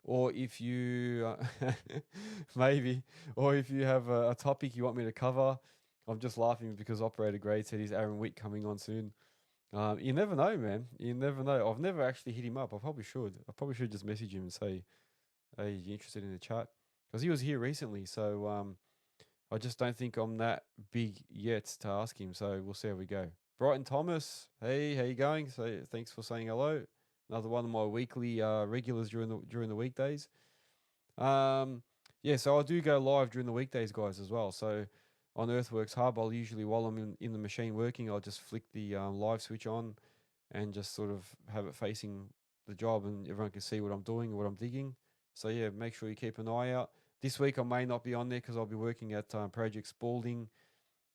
or if you maybe, or if you have a topic you want me to cover, I'm just laughing because Operator Grade said he's Aaron Wick coming on soon. You never know, man. You never know. I've never actually hit him up. I probably should. I probably should just message him and say, "Hey, you interested in the chat?" Because he was here recently. So I just don't think I'm that big yet to ask him. So we'll see how we go. Brighton Thomas, hey, how you going? So thanks for saying hello. Another one of my weekly regulars during the weekdays. Yeah, so I do go live during the weekdays, guys, as well. So on Earthworks Hub, I'll usually, while I'm in the machine working, I'll just flick the live switch on and just sort of have it facing the job, and everyone can see what I'm doing and what I'm digging. So yeah, make sure you keep an eye out. This week I may not be on there because I'll be working at Project Spalding,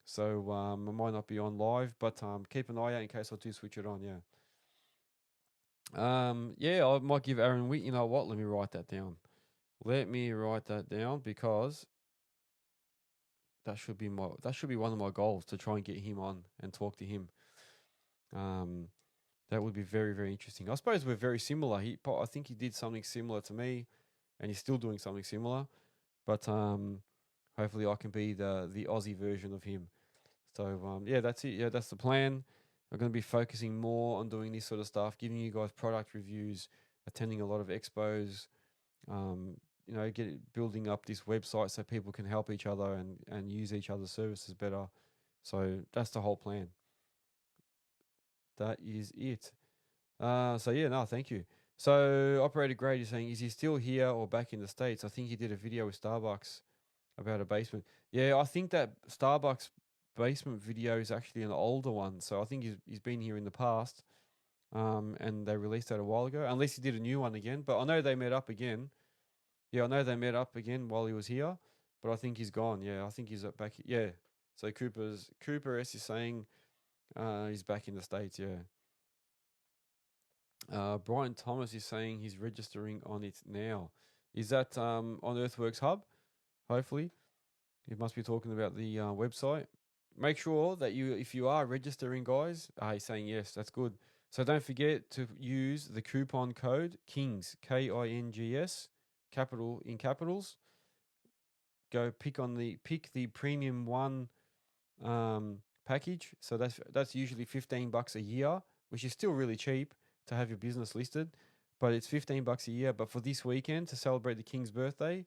so I might not be on live, but keep an eye out in case I do switch it on. Yeah. Yeah, I might give Aaron Witt. You know what? Let me write that down. Let me write that down because that should be one of my goals to try and get him on and talk to him. That would be very, very interesting. I suppose we're very similar. I think he did something similar to me, and he's still doing something similar. But hopefully, I can be the Aussie version of him. So yeah, that's it. Yeah, that's the plan. I'm going to be focusing more on doing this sort of stuff, giving you guys product reviews, attending a lot of expos. Um, building up this website so people can help each other and use each other's services better. So that's the whole plan. That is it. So yeah, no, thank you. So Operator Grade is saying, is he still here or back in the States? I think he did a video with Starbucks about a basement. Yeah, I think that Starbucks basement video is actually an older one. So I think he's been here in the past. And they released that a while ago, unless he did a new one again. But I know they met up again. Yeah, I know they met up again while he was here, but I think he's gone. Yeah, I think he's back. Yeah. So Cooper S is saying he's back in the States. Yeah. Brian Thomas is saying he's registering on it now. Is that on Earthworks Hub? Hopefully, he must be talking about the website. Make sure that if you are registering, guys, he's saying yes. That's good. So don't forget to use the coupon code KINGS KINGS capital in capitals. Go pick the premium one package. So that's usually $15 a year, which is still really cheap to have your business listed, but it's $15 a year. But for this weekend to celebrate the King's birthday,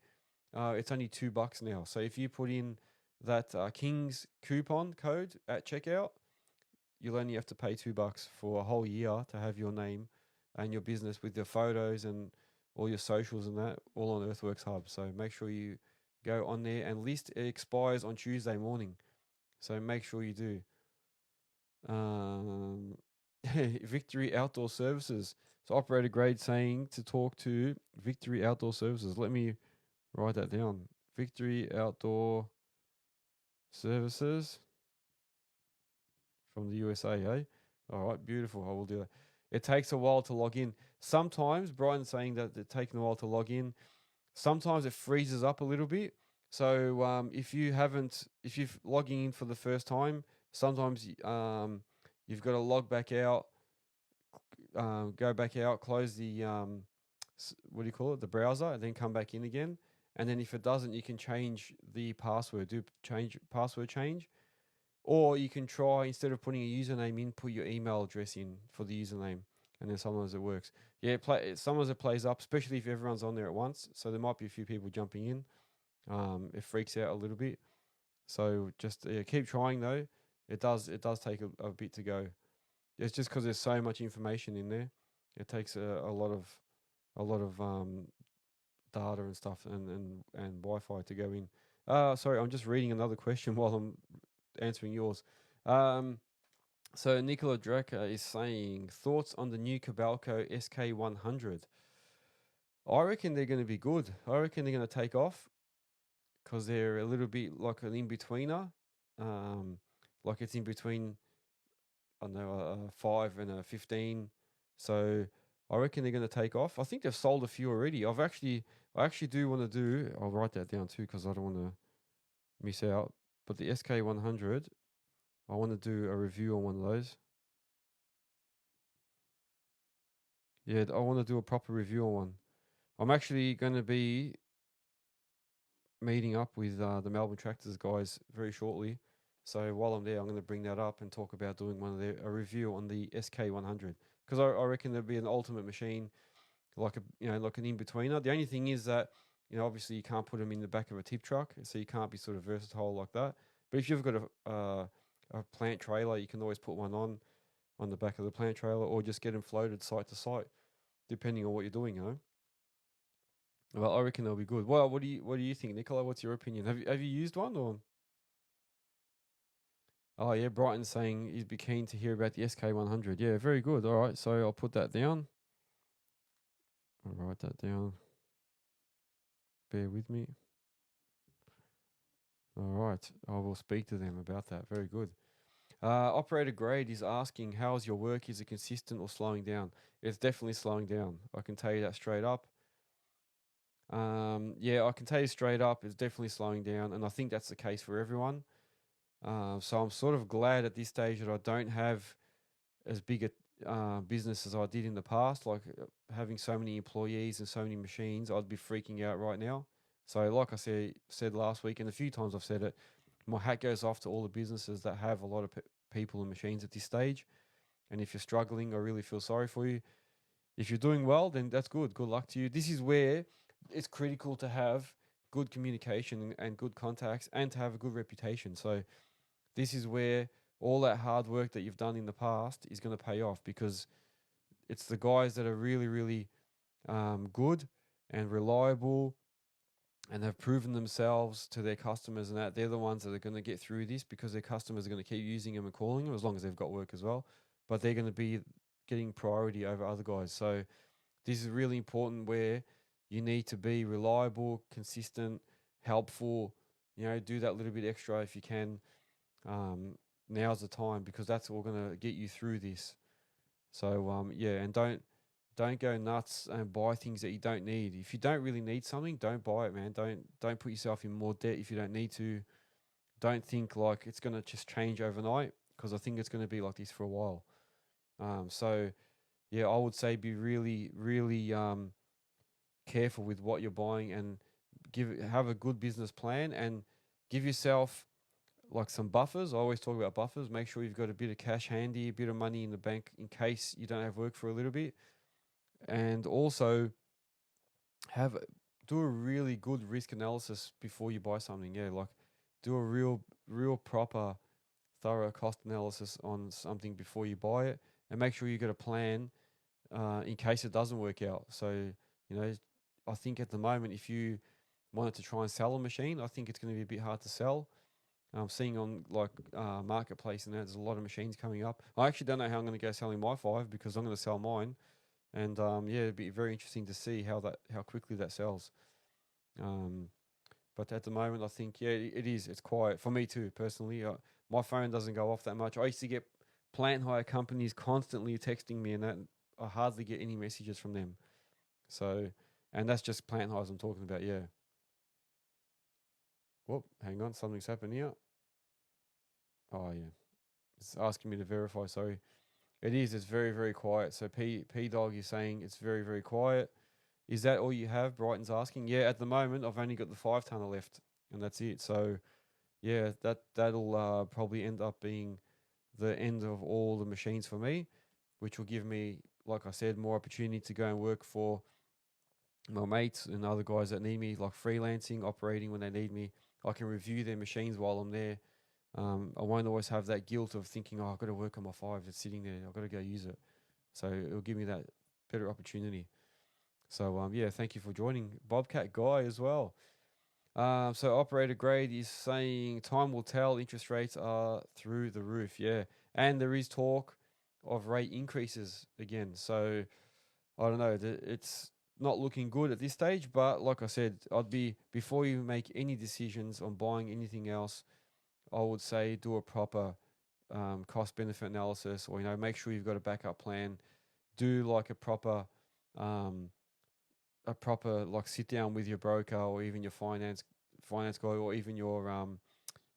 it's only $2 now. So if you put in that King's coupon code at checkout, you'll only have to pay $2 for a whole year to have your name and your business with your photos and all your socials and that all on Earthworks Hub. So make sure you go on there and list. It expires on Tuesday morning. So make sure you do. Victory Outdoor Services. So operator grade saying to talk to Victory Outdoor Services. Let me write that down. Victory Outdoor Services from the USA, eh? All right, beautiful. I will do that. It takes a while to log in. Sometimes, Brian's saying that it's taking a while to log in. Sometimes it freezes up a little bit. So if you're logging in for the first time, sometimes you've got to log back out, go back out, close the what do you call it, the browser, and then come back in again. And then if it doesn't, you can change the password, do change password change, or you can try, instead of putting a username in, put your email address in for the username, and then sometimes it works. Yeah, sometimes it plays up, especially if everyone's on there at once. So there might be a few people jumping in. It freaks out a little bit. So just keep trying though. It does take a bit to go. It's just because there's so much information in there. It takes a lot of data and stuff and Wi-Fi to go in. Sorry, I'm just reading another question while I'm answering yours. So Nicola Drecker is saying, thoughts on the new Cabalco SK100? I reckon they're going to be good. I reckon they're going to take off because they're a little bit like an in-betweener. Like it's in between, I don't know, a 5 and a 15. So I reckon they're going to take off. I think they've sold a few already. I actually do want to do, I'll write that down too because I don't want to miss out. But the SK100, I want to do a review on one of those. Yeah, I want to do a proper review on one. I'm actually going to be meeting up with the Melbourne Tractors guys very shortly. So while I'm there, I'm going to bring that up and talk about doing a review on the SK100 because I reckon there'll be an ultimate machine, like like an in-betweener. The only thing is that obviously you can't put them in the back of a tip truck, so you can't be sort of versatile like that. But if you've got a plant trailer, you can always put one on the back of the plant trailer, or just get them floated site to site, depending on what you're doing. Well, I reckon they'll be good. Well, what do you think, Nicola? What's your opinion? Have you used one or? Oh yeah, Brighton's saying he'd be keen to hear about the SK100. Yeah, very good. All right, so I'll put that down. I'll write that down. Bear with me. All right, I will speak to them about that. Very good. Operator Grade is asking, how's your work? Is it consistent or slowing down? It's definitely slowing down. I can tell you that straight up. Yeah, I can tell you straight up, it's definitely slowing down, and I think that's the case for everyone. So I'm sort of glad at this stage that I don't have as big a business as I did in the past. Like having so many employees and so many machines, I'd be freaking out right now. So like I said last week, and a few times I've said it, my hat goes off to all the businesses that have a lot of people and machines at this stage. And if you're struggling, I really feel sorry for you. If you're doing well, then that's good. Good luck to you. This is where it's critical to have good communication and good contacts and to have a good reputation. So this is where all that hard work that you've done in the past is going to pay off, because it's the guys that are really, really good and reliable and have proven themselves to their customers, and that they're the ones that are going to get through this, because their customers are going to keep using them and calling them as long as they've got work as well. But they're going to be getting priority over other guys. So this is really important, where you need to be reliable, consistent, helpful, do that little bit extra if you can. Now's the time, because that's all going to get you through this. So yeah, and don't go nuts and buy things that you don't need. If you don't really need something, don't buy it, man. Don't put yourself in more debt if you don't need to. Don't think like it's going to just change overnight, because I think it's going to be like this for a while. So yeah, I would say be really, really careful with what you're buying, and have a good business plan, and give yourself like some buffers. I always talk about buffers. Make sure you've got a bit of cash handy, a bit of money in the bank in case you don't have work for a little bit. And also do a really good risk analysis before you buy something. Yeah, like do a real proper thorough cost analysis on something before you buy it, and make sure you got a plan in case it doesn't work out. So, I think at the moment, if you wanted to try and sell a machine, I think it's going to be a bit hard to sell. I'm seeing on like marketplace and there's a lot of machines coming up. I actually don't know how I'm going to go selling my 5 because I'm going to sell mine, and yeah, it'd be very interesting to see how quickly that sells. Um, but at the moment, I think yeah, it is. It's quiet for me too personally. My phone doesn't go off that much. I used to get plant hire companies constantly texting me, and that I hardly get any messages from them. So, and that's just plant hires I'm talking about. Yeah. Whoop, hang on, something's happened here. Oh yeah, it's asking me to verify. Sorry. It is. It's very, very quiet. So P Dog is saying it's very, very quiet. Is that all you have? Brighton's asking. Yeah, at the moment I've only got the 5 tonner left, and that's it. So yeah, that'll probably end up being the end of all the machines for me, which will give me, like I said, more opportunity to go and work for my mates and other guys that need me, like freelancing, operating when they need me. I can review their machines while I'm there. I won't always have that guilt of thinking, oh, I've got to work on my 5 that's sitting there. I've got to go use it. So it'll give me that better opportunity. So yeah, thank you for joining, Bobcat Guy as well. So operator grade is saying time will tell. Interest rates are through the roof. Yeah, and there is talk of rate increases again. So I don't know. It's not looking good at this stage. But like I said, I'd be before you make any decisions on buying anything else, I would say do a proper cost benefit analysis, or make sure you've got a backup plan. Do like um, a proper like sit down with your broker or even your finance guy or even your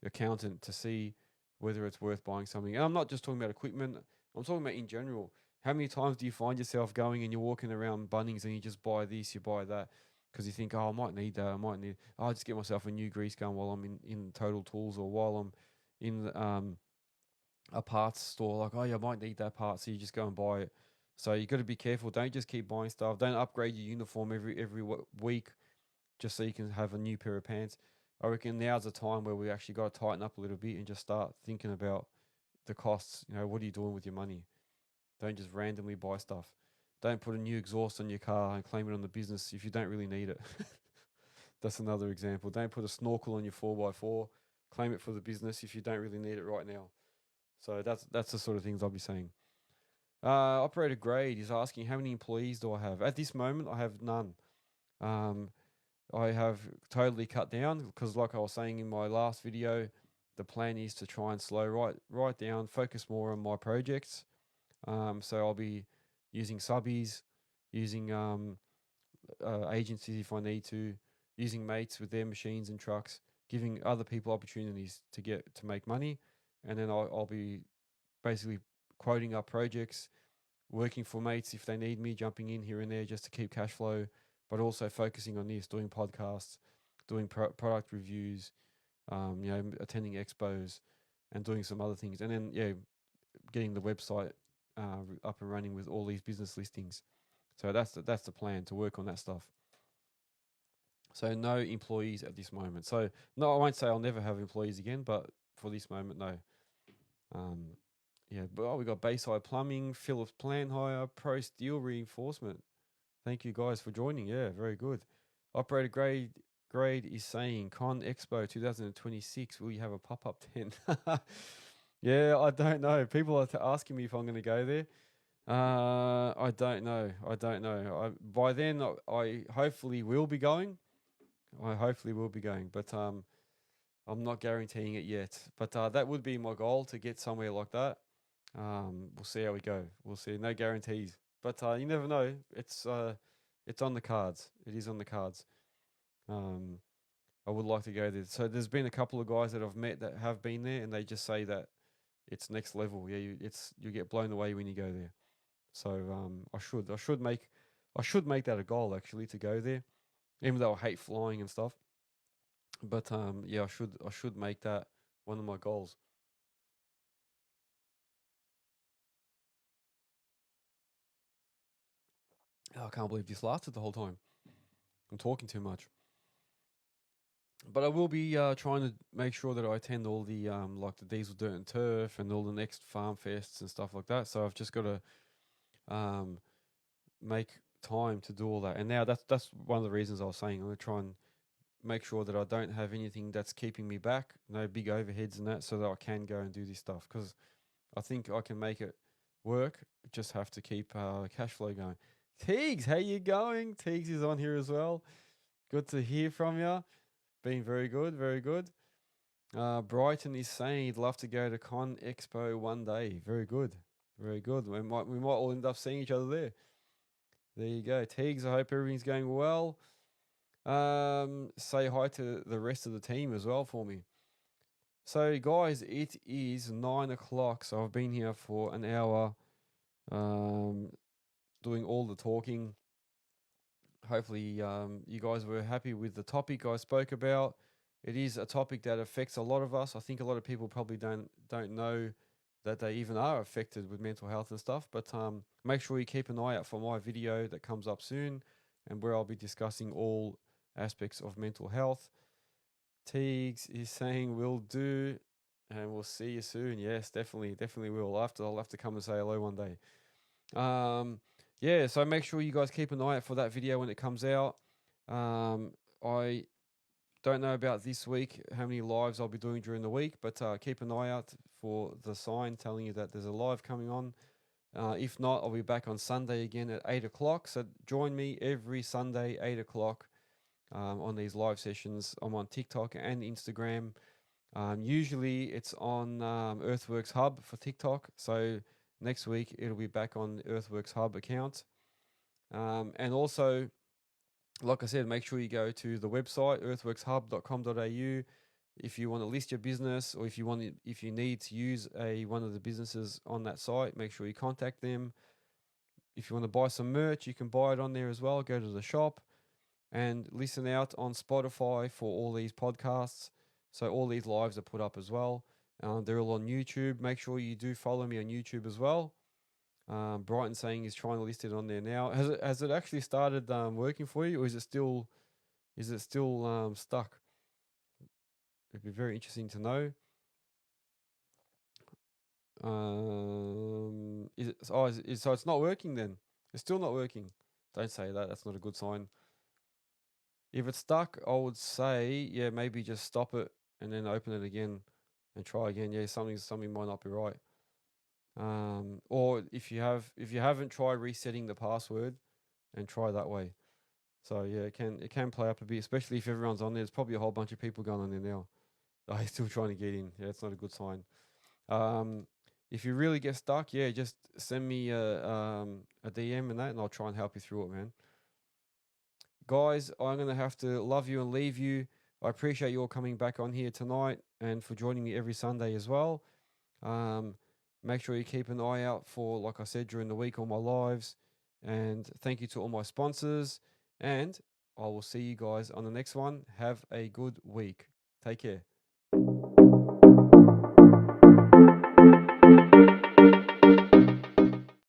accountant to see whether it's worth buying something. And I'm not just talking about equipment. I'm talking about in general. How many times do you find yourself going and you're walking around Bunnings and you just buy this, you buy that, because you think, oh, I might need that. I'll just get myself a new grease gun while I'm in Total Tools or while I'm in a parts store. Like, oh, yeah, I might need that part. So you just go and buy it. So you got to be careful. Don't just keep buying stuff. Don't upgrade your uniform every week just so you can have a new pair of pants. I reckon now's the time where we actually got to tighten up a little bit and just start thinking about the costs. What are you doing with your money? Don't just randomly buy stuff. Don't put a new exhaust on your car and claim it on the business if you don't really need it. That's another example. Don't put a snorkel on your 4x4, claim it for the business if you don't really need it right now. So that's the sort of things I'll be saying. Operator Grade is asking, how many employees do I have? At this moment, I have none. Um, I have totally cut down because, like I was saying in my last video, the plan is to try and slow right down, focus more on my projects. So I'll be using subbies, using agencies if I need to, using mates with their machines and trucks, giving other people opportunities to make money, and then I'll be basically quoting up projects, working for mates if they need me, jumping in here and there just to keep cash flow, but also focusing on this, doing podcasts, doing product reviews, attending expos, and doing some other things, and then getting the website up and running with all these business listings. So that's the plan, to work on that stuff. So no employees at this moment. So no, I won't say I'll never have employees again, but for this moment, no. Um, yeah, but we got Bayside Plumbing, Phillips Plant Hire, Pro Steel Reinforcement. Thank you guys for joining. Yeah, very good. Operator grade is saying Con Expo 2026. Will you have a pop-up tent? Yeah, I don't know. People are asking me if I'm going to go there. I don't know. By then, I hopefully will be going. But I'm not guaranteeing it yet. But that would be my goal, to get somewhere like that. We'll see how we go. We'll see. No guarantees, but you never know. It's on the cards. It is on the cards. Um, I would like to go there. So there's been a couple of guys that I've met that have been there, and they just say that it's next level. Yeah, you get blown away when you go there. So I should make that a goal actually, to go there, even though I hate flying and stuff. But yeah, I should make that one of my goals. Oh, I can't believe this lasted the whole time. I'm talking too much. But I will be trying to make sure that I attend all the like the Diesel Dirt and Turf and all the next farm fests and stuff like that. So I've just got to um, make time to do all that. And now that's one of the reasons I was saying I'm going to try and make sure that I don't have anything that's keeping me back, no big overheads and that, so that I can go and do this stuff. Because I think I can make it work. Just have to keep cash flow going. Teagues, how you going? Teagues is on here as well. Good to hear from you. Been very good, very good. Brighton is saying he'd love to go to Con Expo one day. Very good, very good. We might all end up seeing each other there. There you go, Teagues. I hope everything's going well. Say hi to the rest of the team as well for me. So, guys, it is 9 o'clock. So I've been here for an hour, doing all the talking. Hopefully, you guys were happy with the topic I spoke about. It is a topic that affects a lot of us. I think a lot of people probably don't know that they even are affected with mental health and stuff. But make sure you keep an eye out for my video that comes up soon, and where I'll be discussing all aspects of mental health. Teagues is saying will do, and we'll see you soon. Yes, definitely will. I'll have to come and say hello one day. Yeah, so make sure you guys keep an eye out for that video when it comes out. I don't know about this week, how many lives I'll be doing during the week, but keep an eye out for the sign telling you that there's a live coming on. If not, I'll be back on Sunday again at 8 o'clock. So join me every Sunday, 8 o'clock, on these live sessions. I'm on TikTok and Instagram. Usually it's on Earthworks Hub for TikTok. So next week it'll be back on Earthworks Hub account. And also, like I said, make sure you go to the website earthworkshub.com.au if you want to list your business, or if you need to use one of the businesses on that site. Make sure you contact them. If you want to buy some merch, you can buy it on there as well. Go to the shop and listen out on Spotify for all these podcasts. So all these lives are put up as well. They're all on YouTube. Make sure you do follow me on YouTube as well. Brighton saying he's trying to list it on there now. Has it actually started working for you, or is it still stuck? It'd be very interesting to know. So it's not working then? It's still not working. Don't say that. That's not a good sign. If it's stuck, I would say, yeah, maybe just stop it and then open it again and try again. Yeah, something might not be right. Or if you haven't tried resetting the password, and try that way. So yeah, it can play up a bit, especially if everyone's on there. There's probably a whole bunch of people going on there now. Oh, he's still trying to get in. Yeah, it's not a good sign. If you really get stuck, yeah, just send me a DM and that, and I'll try and help you through it, man. Guys, I'm gonna have to love you and leave you. I appreciate you all coming back on here tonight and for joining me every Sunday as well. Make sure you keep an eye out for, like I said, during the week, all my lives. And thank you to all my sponsors. And I will see you guys on the next one. Have a good week. Take care.